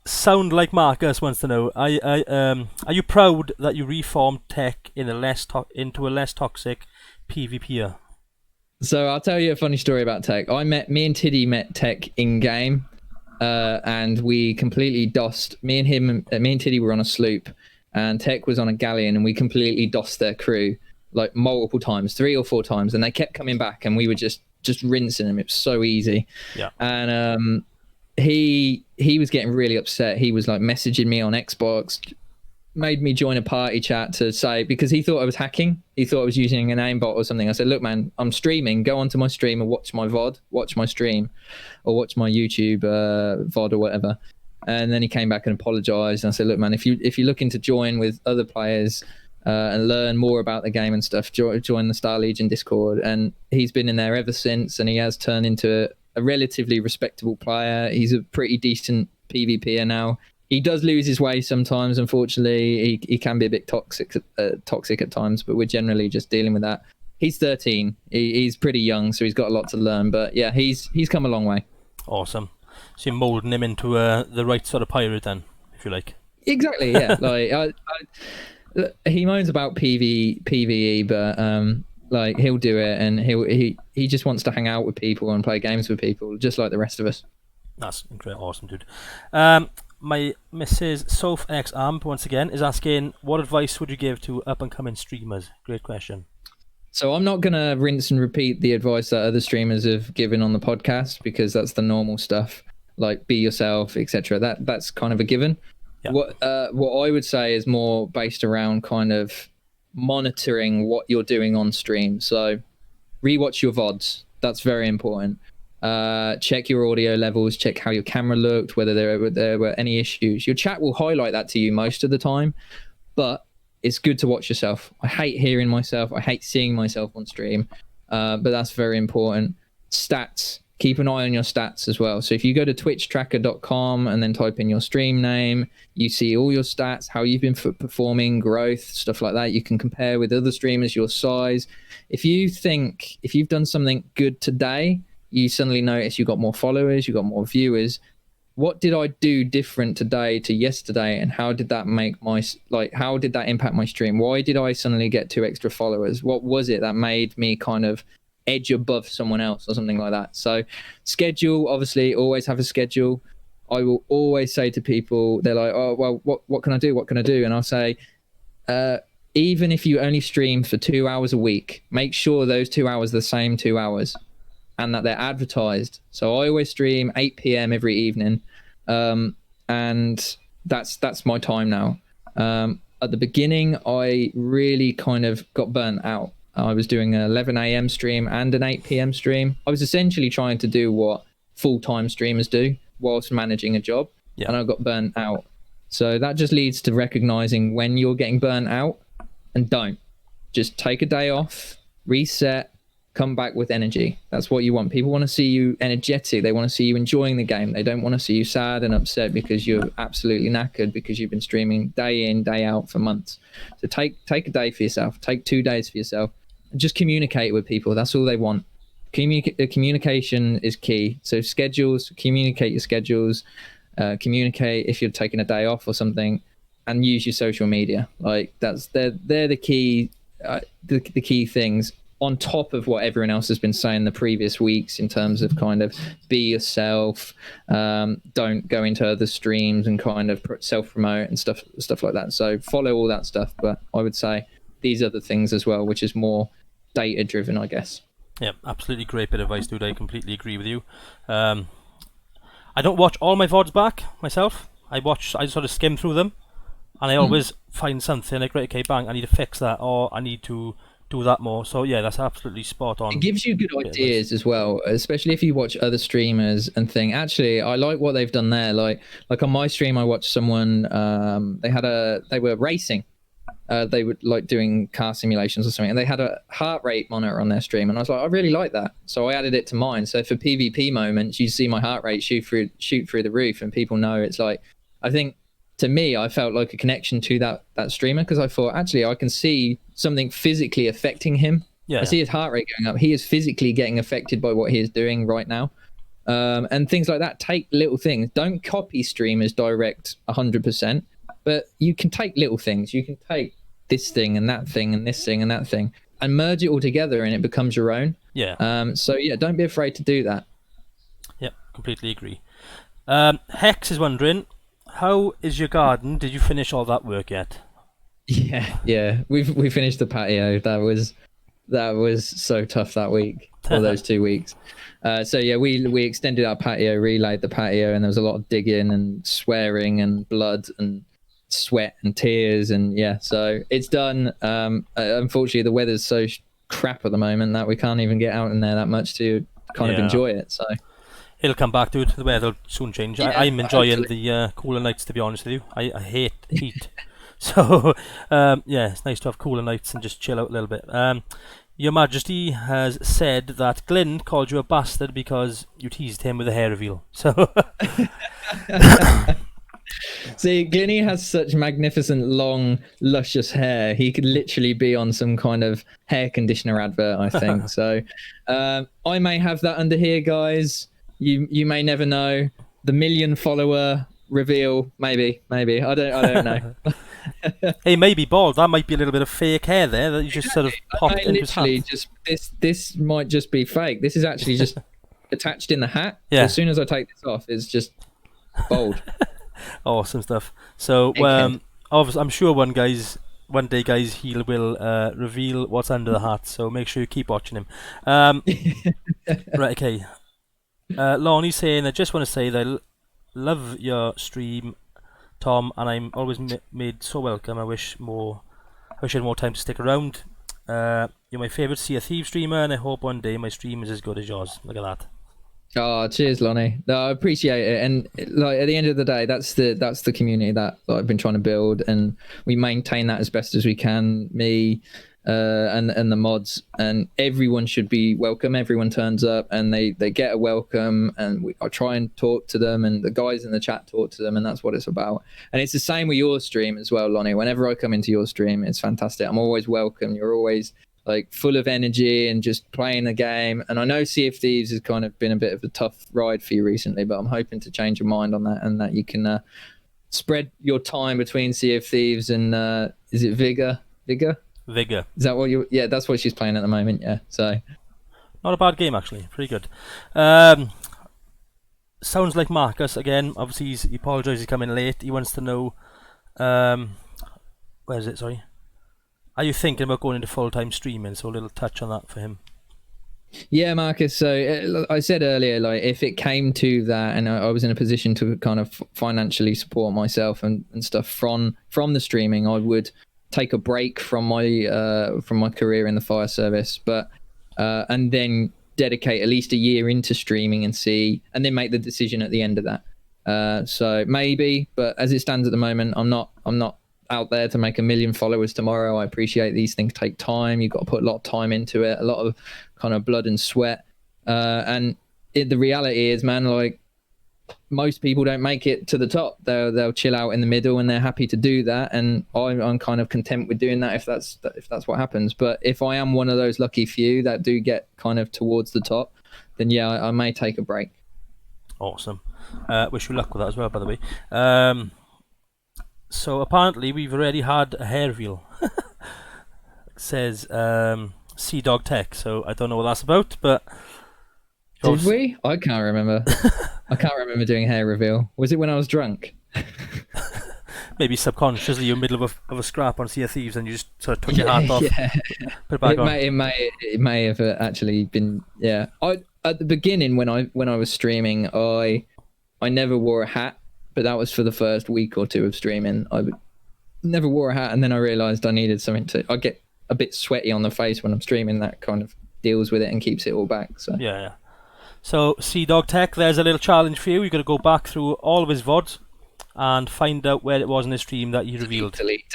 Sound like Marcus wants to know, are you proud that you reformed Tech into a less toxic PvPer? So I'll tell you a funny story about Tech. Me and Tiddy met Tech in game. And we completely DOSed. Me and Tiddy were on a sloop, and Tech was on a galleon, and we completely DOSed their crew like multiple times, 3 or 4 times, and they kept coming back, and we were just rinsing them. It was so easy. Yeah. And he was getting really upset. He was like messaging me on Xbox, made me join a party chat to say, because he thought I was hacking. He thought I was using an aimbot or something. I said, look, man, I'm streaming. Go onto my stream and watch my VOD, watch my stream, or watch my YouTube VOD or whatever. And then he came back and apologized. And I said, look, man, if you're looking to join with other players and learn more about the game and stuff, join the Star Legion Discord. And he's been in there ever since, and he has turned into a relatively respectable player. He's a pretty decent PvPer now. He does lose his way sometimes, unfortunately. He can be a bit toxic at times, but we're generally just dealing with that. He's 13. He's pretty young, so he's got a lot to learn. But yeah, he's come a long way. Awesome. So you're moulding him into the right sort of pirate then, if you like. Exactly, yeah. Like he moans about PvE, but like he'll do it, and he just wants to hang out with people and play games with people, just like the rest of us. That's incredible, awesome, dude. My Mrs. Soph X Amp once again is asking, what advice would you give to up and coming streamers? Great question. So I'm not gonna rinse and repeat the advice that other streamers have given on the podcast, because that's the normal stuff, like be yourself, etc. That's kind of a given. Yeah. What I would say is more based around kind of monitoring what you're doing on stream. So rewatch your VODs. That's very important. Check your audio levels, check how your camera looked, whether there were any issues. Your chat will highlight that to you most of the time, but it's good to watch yourself. I hate hearing myself. I hate seeing myself on stream, but that's very important. Stats. keep an eye on your stats as well. So if you go to twitchtracker.com and then type in your stream name, you see all your stats, how you've been performing, growth, stuff like that. You can compare with other streamers your size. If you've done something good today, you suddenly notice you got more followers, you got more viewers. What did I do different today to yesterday, and how did that how did that impact my stream? Why did I suddenly get 2 extra followers? What was it that made me kind of edge above someone else or something like that? So schedule, obviously, always have a schedule. I will always say to people, they're like, oh, well, what can I do? What can I do? And I'll say, even if you only stream for 2 hours a week, make sure those 2 hours are the same 2 hours and that they're advertised. So I always stream 8 p.m. every evening. And that's my time now. At the beginning, I really kind of got burnt out. I was doing an 11 a.m. stream and an 8 p.m. stream. I was essentially trying to do what full-time streamers do whilst managing a job, and I got burnt out. So that just leads to recognizing when you're getting burnt out, and don't. Just take a day off, reset, come back with energy. That's what you want. People want to see you energetic. They want to see you enjoying the game. They don't want to see you sad and upset because you're absolutely knackered because you've been streaming day in, day out for months. So take a day for yourself. Take 2 days for yourself. And just communicate with people. That's all they want. Communication is key. So schedules, communicate your schedules. Communicate if you're taking a day off or something, and use your social media. Like they're the key the key things, on top of what everyone else has been saying the previous weeks in terms of kind of be yourself, don't go into other streams and kind of self-promote and stuff like that. So follow all that stuff, but I would say these other things as well, which is more data driven, I guess. Yeah, absolutely great bit of advice, dude. I completely agree with you. I don't watch all my VODs back myself. I sort of skim through them, and I always find something like, right, okay, bang, I need to fix that, or I need to do that more. So yeah, that's absolutely spot on. It gives you good ideas as well, especially if you watch other streamers and think, actually, I like what they've done there. Like on my stream, I watched someone, they were racing. They were like doing car simulations or something, and they had a heart rate monitor on their stream, and I was like, I really like that, so I added it to mine. So for PvP moments, you see my heart rate shoot through the roof, and people know it's like, I think to me, I felt like a connection to that streamer, because I thought, actually, I can see something physically affecting him. I see his heart rate going up. He is physically getting affected by what he is doing right now. And things like that. Take little things. Don't copy streamers direct 100%, but you can take little things. You can take this thing and that thing and this thing and that thing and merge it all together, and it becomes your own. So yeah, don't be afraid to do that. Yeah, completely agree. Hex is wondering, how is your garden? Did you finish all that work yet? Yeah, we finished the patio. That was so tough that week, or those 2 weeks. So yeah, we extended our patio, relaid the patio, and there was a lot of digging and swearing and blood and sweat and tears, and yeah, so it's done. Unfortunately, the weather's so crap at the moment that we can't even get out in there that much to kind of enjoy it. So it'll come back, dude. The weather will soon change. I'm enjoying the cooler nights, to be honest with you. I hate heat. So yeah, it's nice to have cooler nights and just chill out a little bit. Your Majesty has said that Glyn called you a bastard because you teased him with a hair reveal. So see, Glinny has such magnificent, long, luscious hair. He could literally be on some kind of hair conditioner advert, I think. So I may have that under here, guys. You may never know. The 1 million follower reveal, maybe. I don't know. He may be bald. That might be a little bit of fake hair there that you just sort of popped into his hat. This might just be fake. This is actually just attached in the hat. Yeah. So as soon as I take this off, it's just bald. Awesome stuff. So obviously, I'm sure one day, guys, he will reveal what's under the hat. So make sure you keep watching him. Right, okay. Lonnie's saying, I just want to say that I love your stream, Tom, and I'm always made so welcome. I wish I had more time to stick around. You're my favourite Sea of Thieves streamer, and I hope one day my stream is as good as yours. Look at that. Oh, cheers, Lonnie. No, I appreciate it. And like at the end of the day, that's the community that I've been trying to build, and we maintain that as best as we can. Me, and the mods, and everyone should be welcome. Everyone turns up and they get a welcome, and I try and talk to them, and the guys in the chat talk to them, and that's what it's about. And it's the same with your stream as well, Lonnie. Whenever I come into your stream, it's fantastic. I'm always welcome. You're always like full of energy and just playing the game. And I know Sea of Thieves has kind of been a bit of a tough ride for you recently, but I'm hoping to change your mind on that, and that you can spread your time between Sea of Thieves and is it Vigor? Vigor. Is that what you? Yeah, that's what she's playing at the moment. Yeah, so not a bad game actually, pretty good. Sounds like Marcus again. Obviously, he apologises he's coming late. He wants to know, where is it? Sorry. Are you thinking about going into full-time streaming? So a little touch on that for him. Yeah, Marcus. So I said earlier, like if it came to that, and I was in a position to kind of financially support myself and stuff from the streaming, I would take a break from my career in the fire service, but and then dedicate at least a year into streaming and then make the decision at the end of that. So maybe, but as it stands at the moment, I'm not out there to make 1 million followers tomorrow. I appreciate these things take time. You've got to put a lot of time into it, a lot of kind of blood and sweat. And the reality is, man, like most people don't make it to the top. They'll chill out in the middle, and they're happy to do that. And I'm kind of content with doing that if that's what happens. But if I am one of those lucky few that do get kind of towards the top, then yeah, I may take a break. Awesome. Wish you luck with that as well, by the way. So apparently we've already had a hair reveal. It says Sea Dog Tech, so I don't know what that's about, but did we? I can't remember. I can't remember doing a hair reveal. Was it when I was drunk? Maybe subconsciously you're in the middle of a scrap on Sea of Thieves and you just sort of took your hat off, put it back on. It may have actually been, yeah. At the beginning when I was streaming, I never wore a hat. But that was for the first week or two of streaming. I never wore a hat, and then I realised I needed something I get a bit sweaty on the face when I'm streaming. That kind of deals with it and keeps it all back. So yeah. So Sea Dog Tech, there's a little challenge for you. You've got to go back through all of his VODs and find out where it was in his stream that you revealed. Delete.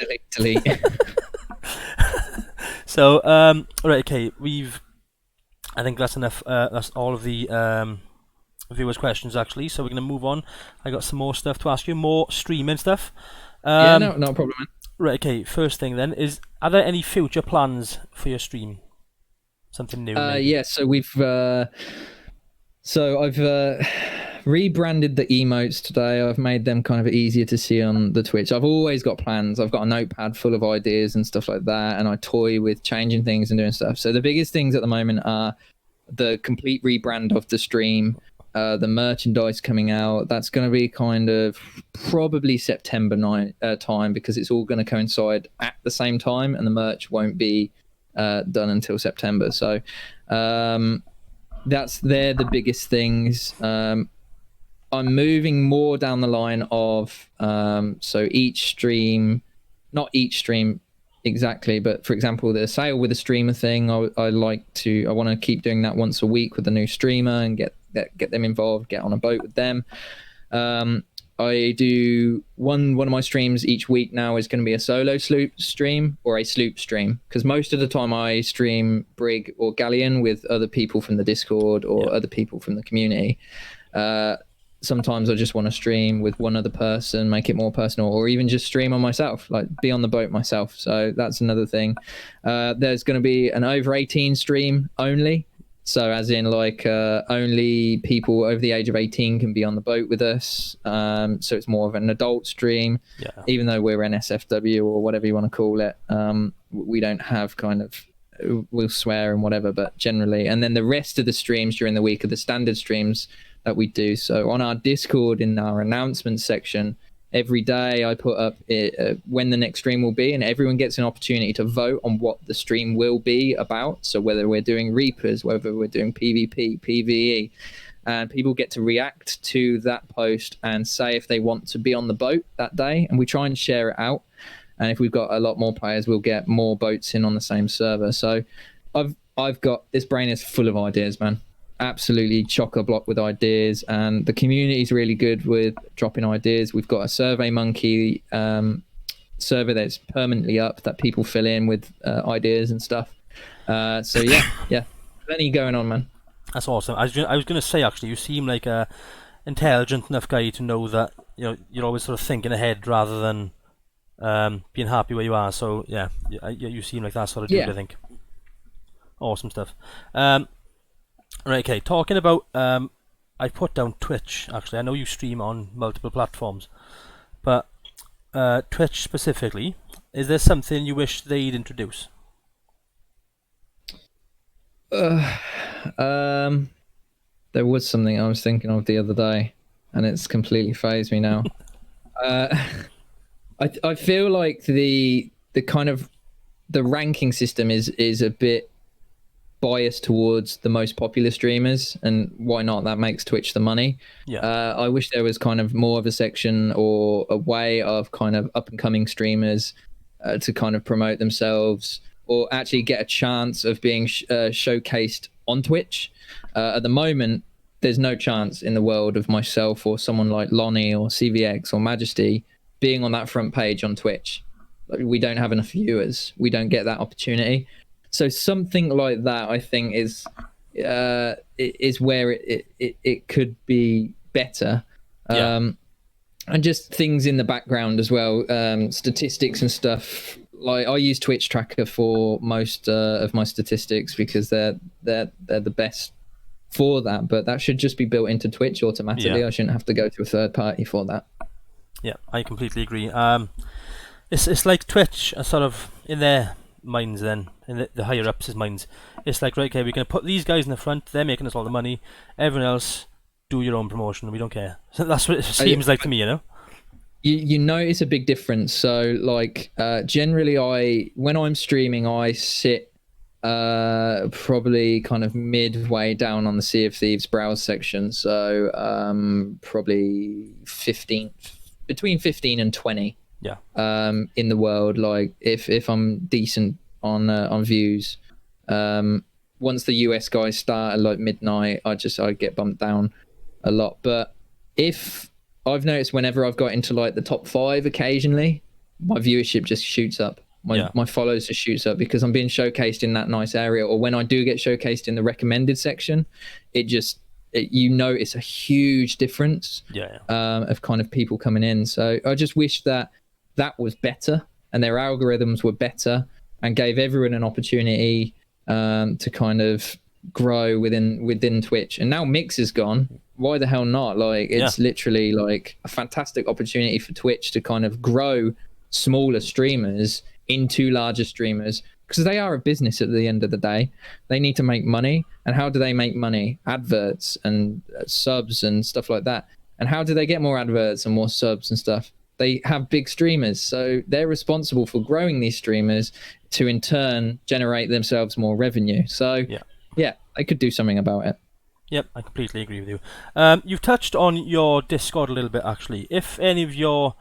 So right, okay, I think that's enough. That's all of the viewers' questions actually, so we're going to move on. I got some more stuff to ask you, more streaming stuff. Yeah, no problem, man. Right, okay, first thing then is, are there any future plans for your stream? Something new? Yeah, so I've rebranded the emotes today. I've made them kind of easier to see on the Twitch. I've always got plans. I've got a notepad full of ideas and stuff like that, and I toy with changing things and doing stuff. So the biggest things at the moment are the complete rebrand of the stream, the merchandise coming out. That's going to be kind of probably September time, because it's all going to coincide at the same time, and the merch won't be done until September. So they're the biggest things. I'm moving more down the line of so each stream, not each stream exactly, but for example, the sail with a streamer thing, I want to keep doing that once a week with a new streamer and get them involved, get on a boat with them. I do one of my streams each week now is going to be a solo sloop stream or a sloop stream, because most of the time I stream brig or galleon with other people from the Discord or other people from the community. Sometimes I just want to stream with one other person, make it more personal, or even just stream on myself, like be on the boat myself. So that's another thing. There's going to be an over 18 stream only. So as in like only people over the age of 18 can be on the boat with us. So it's more of an adult stream, even though we're NSFW or whatever you want to call it. We don't have kind of, we'll swear and whatever, but generally. And then the rest of the streams during the week are the standard streams that we do. So on our Discord, in our announcements section, every day I put up when the next stream will be, and everyone gets an opportunity to vote on what the stream will be about. So whether we're doing Reapers, whether we're doing PvP, PvE, and people get to react to that post and say if they want to be on the boat that day, and we try and share it out. And if we've got a lot more players, we'll get more boats in on the same server. So I've got, this brain is full of ideas, man. Absolutely chock-a-block with ideas, and the community is really good with dropping ideas. We've got a Survey Monkey server that's permanently up that people fill in with ideas and stuff. So yeah, plenty going on, man. That's awesome. I was going to say, actually, you seem like a intelligent enough guy to know that you're always sort of thinking ahead rather than being happy where you are. So yeah, you seem like that sort of dude. Yeah. I think. Awesome stuff. Right, okay. Talking about, I put down Twitch. Actually, I know you stream on multiple platforms, but Twitch specifically, is there something you wish they'd introduce? There was something I was thinking of the other day, and it's completely phased me now. I feel like the kind of the ranking system is a bit biased towards the most popular streamers, and why not? That makes Twitch the money. Yeah. I wish there was kind of more of a section or a way of kind of up and coming streamers to kind of promote themselves or actually get a chance of being showcased on Twitch. At the moment, there's no chance in the world of myself or someone like Lonnie or CVX or Majesty being on that front page on Twitch. We don't have enough viewers. We don't get that opportunity. So something like that, I think, is where it could be better. Yeah. And just things in the background as well, statistics and stuff. Like I use Twitch Tracker for most of my statistics because they're the best for that. But that should just be built into Twitch automatically. Yeah. I shouldn't have to go to a third party for that. Yeah, I completely agree. It's like Twitch are sort of in their minds then, in the higher ups' minds. It's like, right, okay, we're going to put these guys in the front, they're making us all the money, everyone else, do your own promotion, we don't care. So that's what it seems like to me, You notice a big difference. So like generally when I'm streaming, I sit probably kind of midway down on the Sea of Thieves browse section. So probably between 15 and 20. Yeah. In the world, like if I'm decent on views, once the US guys start at like midnight, I get bumped down a lot. But if I've noticed whenever I've got into like the top 5 occasionally, my viewership just shoots up. My follows just shoots up because I'm being showcased in that nice area. Or when I do get showcased in the recommended section, you notice a huge difference of kind of people coming in. So I just wish that was better and their algorithms were better and gave everyone an opportunity to kind of grow within Twitch. And now Mix is gone. Why the hell not? Like it's literally like a fantastic opportunity for Twitch to kind of grow smaller streamers into larger streamers because they are a business at the end of the day. They need to make money. And how do they make money? Adverts and subs and stuff like that. And how do they get more adverts and more subs and stuff? They have big streamers, so they're responsible for growing these streamers to in turn generate themselves more revenue. So yeah, they could do something about it. Yep, I completely agree with you. You've touched on your Discord a little bit, actually. If any of your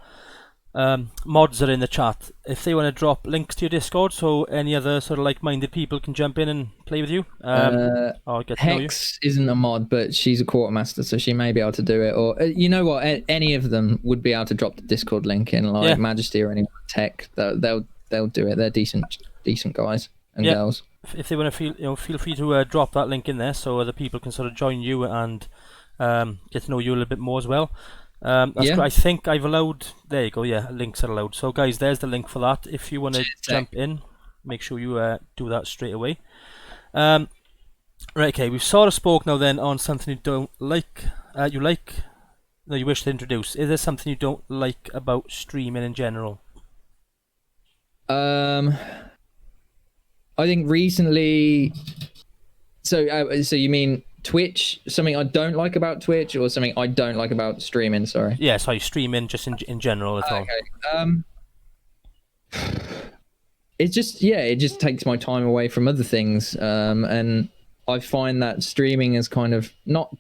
mods are in the chat, if they want to drop links to your Discord so any other sort of like-minded people can jump in and play with you, or get to know you. Hex isn't a mod, but she's a quartermaster, so she may be able to do it. Or you know what, any of them would be able to drop the Discord link in, like Majesty or anyone tech. They'll do it. They're decent guys and girls. If they want to feel free to drop that link in there so other people can sort of join you and get to know you a little bit more as well. I think I've allowed. There you go. Yeah, links are allowed. So guys, there's the link for that. If you want to jump in, make sure you do that straight away. Right. Okay. We've sort of spoke now then on something you don't like. You wish to introduce. Is there something you don't like about streaming in general? I think recently. So you mean Twitch? Something I don't like about Twitch, or something I don't like about streaming? Sorry. Yeah, sorry, streaming just in general at all. Okay. It just takes my time away from other things, and I find that streaming is kind of not.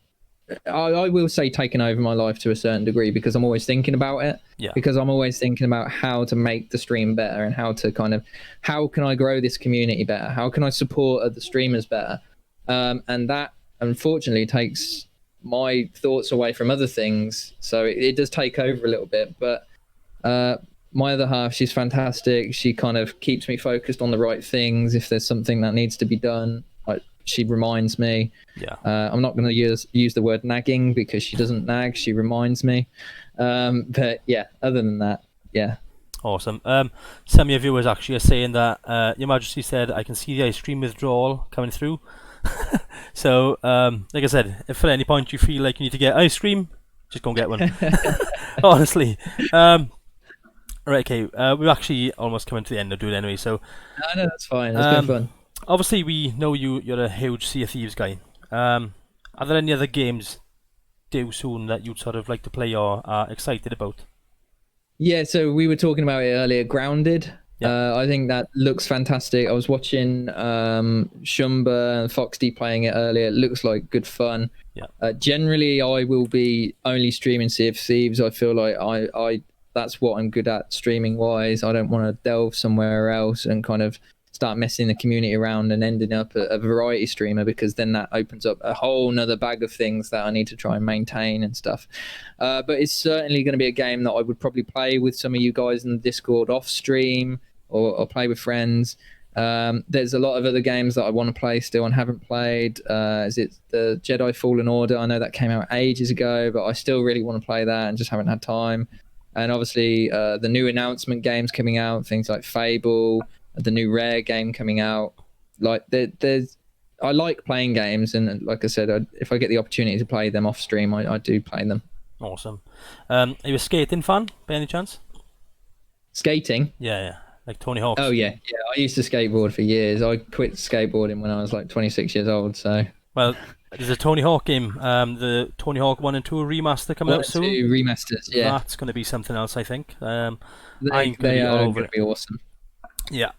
I will say taken over my life to a certain degree because I'm always thinking about it. Yeah. Because I'm always thinking about how to make the stream better and how can I grow this community better? How can I support other streamers better? And that unfortunately takes my thoughts away from other things. So it does take over a little bit. But my other half, she's fantastic. She kind of keeps me focused on the right things. If there's something that needs to be done, she reminds me. Yeah. I'm not going to use the word nagging because she doesn't nag. She reminds me. But yeah, other than that, yeah. Awesome. Some of your viewers actually are saying that Your Majesty said, I can see the ice cream withdrawal coming through. So, like I said, if at any point you feel like you need to get ice cream, just go and get one. Honestly. Right, okay. We're actually almost coming to the end of doing it anyway. So, No, that's fine. It's been fun. Obviously, we know you're a huge Sea of Thieves guy. Are there any other games due soon that you'd sort of like to play or are excited about? Yeah, so we were talking about it earlier. Grounded. Yeah. I think that looks fantastic. I was watching Shumba and Foxy playing it earlier. It looks like good fun. Yeah. Generally, I will be only streaming Sea of Thieves. I feel like I that's what I'm good at streaming wise. I don't want to delve somewhere else and kind of start messing the community around and ending up a variety streamer, because then that opens up a whole nother bag of things that I need to try and maintain and stuff. But it's certainly going to be a game that I would probably play with some of you guys in the Discord off stream, or play with friends. There's a lot of other games that I want to play still and haven't played. Is it the Jedi Fallen Order? I know that came out ages ago, but I still really want to play that and just haven't had time. And obviously the new announcement games coming out, things like Fable, the new Rare game coming out. Like I like playing games, and like I said, if I get the opportunity to play them off stream, I do play them. Awesome. Are you a skating fan by any chance? Skating? Yeah. Like Tony Hawk's. Oh yeah. I used to skateboard for years. I quit skateboarding when I was like 26 years old. So. Well, there's a Tony Hawk game, the Tony Hawk 1 and 2 remaster coming out soon. 2 remasters, yeah. That's going to be something else, I think. They are going to be awesome. Yeah.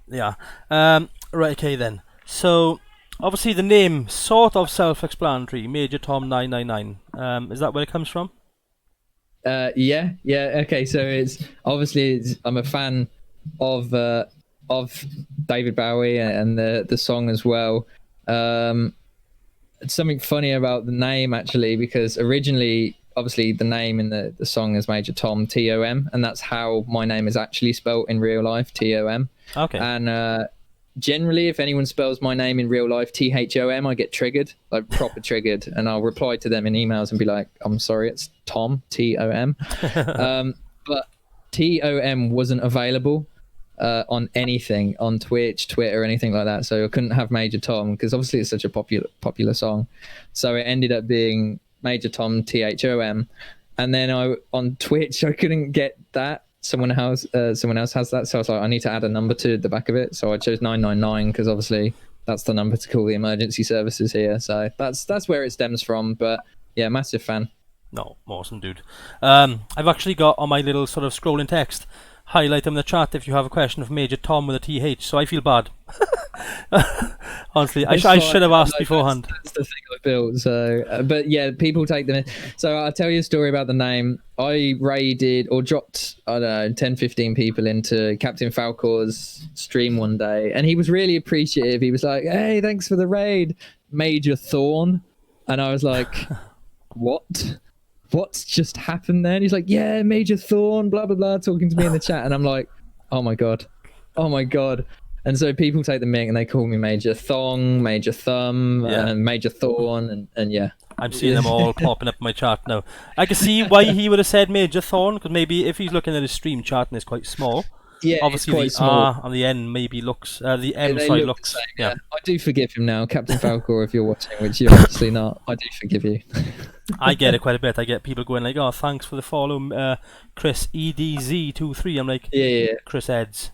Right, okay then. So, obviously the name, sort of self-explanatory, MajorThom999. Is that where it comes from? Yeah. Okay, so I'm a fan of David Bowie and the song as well. It's something funny about the name actually, because originally, obviously, the name in the song is Major Tom, Tom, and that's how my name is actually spelt in real life, Tom. Okay. And generally, if anyone spells my name in real life Thom, I get triggered, like proper triggered, and I'll reply to them in emails and be like, I'm sorry, it's Tom, Tom. But Tom wasn't available on anything, on Twitch, Twitter, anything like that, so I couldn't have Major Tom, because obviously it's such a popular song. So it ended up being Major Tom, Thom, and then on Twitch I couldn't get that. Someone else has that, so I was like, I need to add a number to the back of it, so I chose 999 because obviously that's the number to call the emergency services here. So that's where it stems from. But yeah, massive fan. No, awesome, dude. I've actually got on my little sort of scrolling text, highlight in the chat if you have a question of Major Tom with a TH, so I feel bad. Honestly, I should have asked beforehand. That's the thing I built. So, but yeah, people take them in. So I'll tell you a story about the name. I raided or dropped, I don't know, 10, 15 people into Captain Falcor's stream one day, and he was really appreciative. He was like, hey, thanks for the raid, Major Thorn. And I was like, what? What's just happened then? He's like, yeah, Major Thorn, blah, blah, blah, talking to me in the chat. And I'm like, oh my God. And so people take the mic and they call me Major Thong, Major Thumb, and Major Thorn, and yeah. I'm seeing them all popping up in my chat now. I can see why he would have said Major Thorn, because maybe if he's looking at his stream chat and it's quite small, yeah, obviously it's quite the small. R on the end maybe looks, the M side looks. Same, yeah. I do forgive him now, Captain Falcor, if you're watching, which you're obviously not. I do forgive you. I get it quite a bit. I get people going like, oh, thanks for the follow, Chris EDZ23. I'm like, yeah. Chris Eds.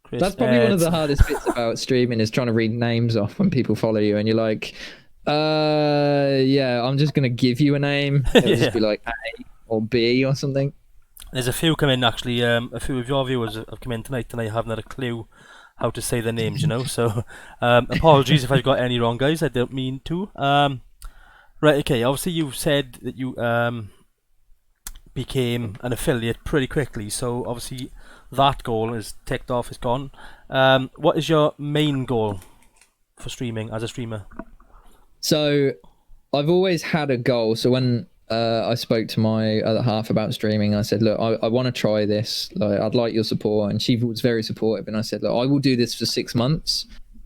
That's probably one of the hardest bits about streaming, is trying to read names off when people follow you and you're like, yeah, I'm just going to give you a name. It'll just be like A or B or something. There's a few come in actually, a few of your viewers have come in tonight and I haven't had a clue how to say their names, you know, so apologies if I've got any wrong, guys. I don't mean to. Right, okay, obviously you said that you became an affiliate pretty quickly, so obviously that goal is ticked off, is gone. What is your main goal for streaming as a streamer? So I've always had a goal. So when I spoke to my other half about streaming. I said, look, I want to try this. Like, I'd like your support. And she was very supportive. And I said, look, I will do this for 6 months.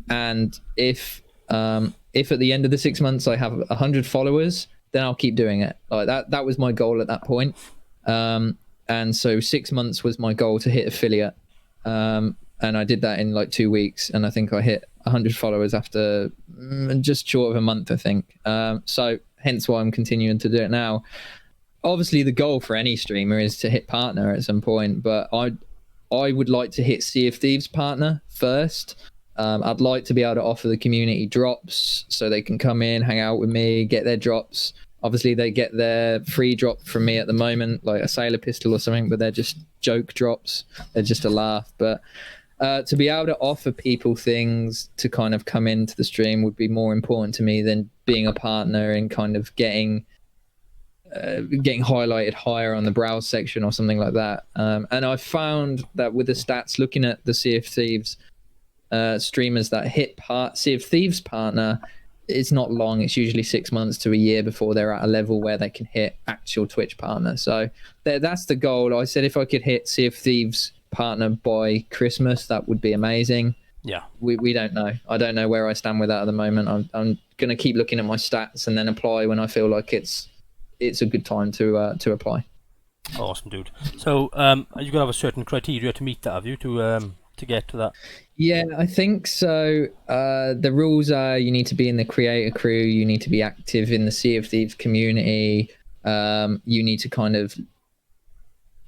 And if at the end of the 6 months I have 100 followers, then I'll keep doing it. Like that was my goal at that point. And so 6 months was my goal to hit affiliate. And I did that in like 2 weeks. And I think I hit 100 followers after just short of a month, I think. So hence why I'm continuing to do it now. Obviously, the goal for any streamer is to hit partner at some point, but I would like to hit Sea of Thieves partner first. I'd like to be able to offer the community drops so they can come in, hang out with me, get their drops. Obviously, they get their free drop from me at the moment, like a sailor pistol or something, but they're just joke drops. They're just a laugh. But to be able to offer people things to kind of come into the stream would be more important to me than being a partner and kind of getting highlighted higher on the browse section or something like that. And I found that with the stats, looking at the Sea of Thieves streamers that hit Sea of Thieves partner, it's not long. It's usually 6 months to a year before they're at a level where they can hit actual Twitch partner. So that's the goal. I said if I could hit Sea of Thieves partner by Christmas, that would be amazing. Yeah, we don't know. I don't know where I stand with that at the moment. I'm going to keep looking at my stats and then apply when I feel like it's a good time to apply. Awesome, dude. So you've got to have a certain criteria to meet that, have you, to get to that? Yeah, I think so. The rules are you need to be in the creator crew, you need to be active in the Sea of Thieves community, you need to kind of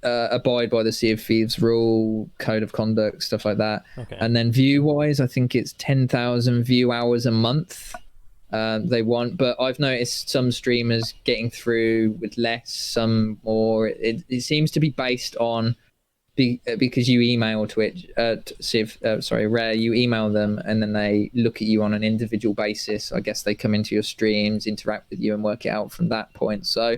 abide by the Sea of Thieves rule, code of conduct, stuff like that. Okay. And then view-wise, I think it's 10,000 view hours a month they want. But I've noticed some streamers getting through with less, some more. It seems to be based on because you email Twitch, Rare, you email them and then they look at you on an individual basis. I guess they come into your streams, interact with you and work it out from that point. So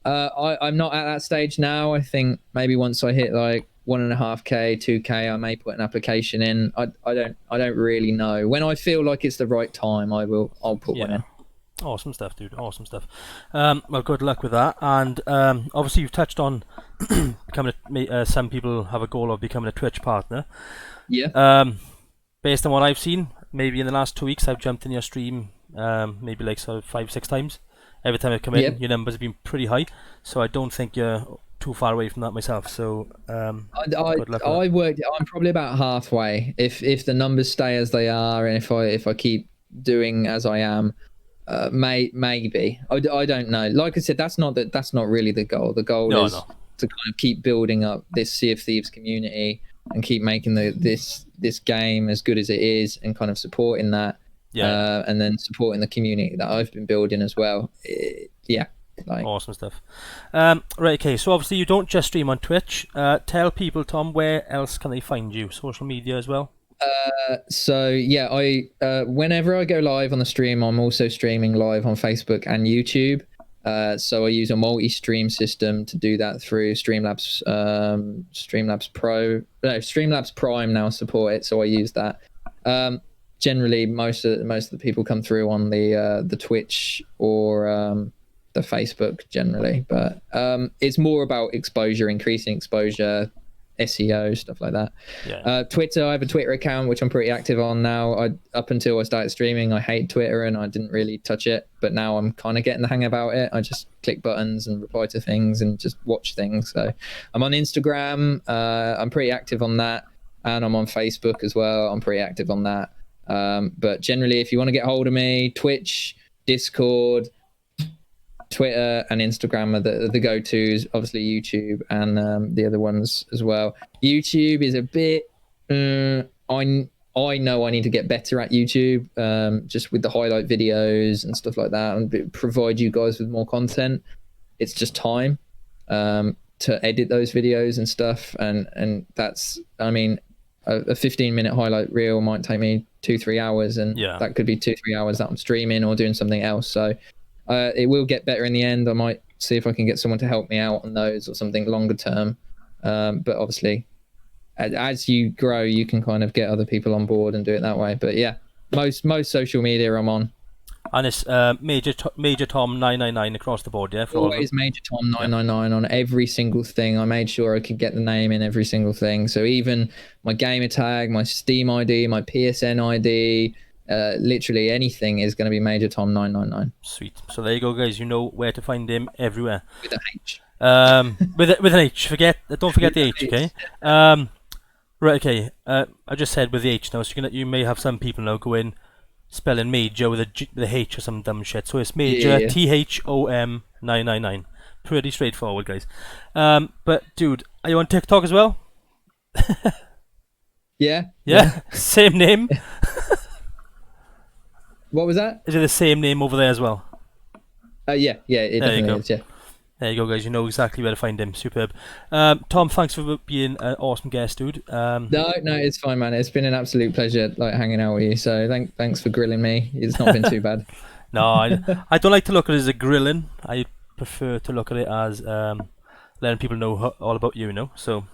I'm not at that stage now. I think maybe once I hit like 1.5K, 2K, I may put an application in. I don't really know. When I feel like it's the right time, I'll put one in. Awesome stuff, dude. Awesome stuff. Well, good luck with that. And obviously, you've touched on becoming some people have a goal of becoming a Twitch partner. Yeah. Based on what I've seen, maybe in the last 2 weeks, I've jumped in your stream maybe like 5-6 times. Every time I've come in, your numbers have been pretty high. So I don't think you're too far away from that myself. So good luck. I'm probably about halfway. If the numbers stay as they are, and if I keep doing as I am. Maybe I don't know. Like I said, that's not really the goal. The goal is to kind of keep building up this Sea of Thieves community and keep making this game as good as it is, and kind of supporting that. And then supporting the community that I've been building as well. Awesome stuff. Right, okay. So obviously you don't just stream on Twitch. Tell people, Tom, where else can they find you? Social media as well. I whenever I go live on the stream, I'm also streaming live on Facebook and YouTube. So I use a multi-stream system to do that through Streamlabs Streamlabs Prime now support it, so I use that. Generally, most of the people come through on the Twitch or the Facebook generally, but it's more about exposure, increasing exposure, SEO, stuff like that. Twitter, I have a Twitter account which I'm pretty active on now. Up until I started streaming, I hate Twitter and I didn't really touch it, but now I'm kind of getting the hang about it. I just click buttons and reply to things and just watch things. So I'm on Instagram, I'm pretty active on that, and I'm on Facebook as well. I'm pretty active on that. But generally, if you want to get hold of me, Twitch, Discord, Twitter and Instagram are the go-tos. Obviously YouTube and the other ones as well. YouTube is a bit I know I need to get better at YouTube, just with the highlight videos and stuff like that, and provide you guys with more content. It's just time to edit those videos and stuff, and that's, I mean, a 15-minute highlight reel might take me 2-3 hours, and that could be 2-3 hours that I'm streaming or doing something else. So it will get better in the end. I might see if I can get someone to help me out on those or something longer term. But obviously, as you grow, you can kind of get other people on board and do it that way. But yeah, most social media I'm on. And it's Major Tom 999 across the board, yeah? For Always MajorThom999 on every single thing. I made sure I could get the name in every single thing. So even my gamer tag, my Steam ID, my PSN ID, literally anything is going to be MajorThom999. Sweet. So there you go, guys. You know where to find him everywhere. With an H. With an H. Don't forget the H, okay? Right, okay. I just said with the H now, so you may have some people now go in spelling major with a H or some dumb shit. So it's Major, Yeah. THOM 999. Pretty straightforward, guys. But dude, are you on TikTok as well? Yeah. Yeah. Same name. What was that? Is it the same name over there as well? Yeah, it There you definitely go. is. Yeah. There you go, guys. You know exactly where to find him. Superb. Tom, thanks for being an awesome guest, dude. No, it's fine, man. It's been an absolute pleasure, like hanging out with you. So thanks for grilling me. It's not been too bad. No, I don't like to look at it as a grilling. I prefer to look at it as letting people know all about you. So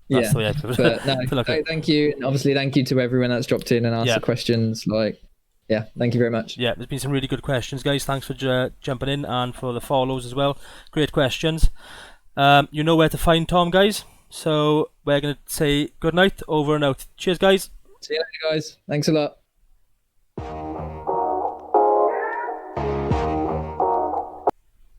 that's the way I prefer But no, to look at it. thank you, and obviously thank you to everyone that's dropped in and asked the questions. Thank you very much. Yeah, there's been some really good questions, guys. Thanks for jumping in and for the follows as well. Great questions. You know where to find Tom, guys. So we're going to say good night, over and out. Cheers, guys. See you later, guys. Thanks a lot.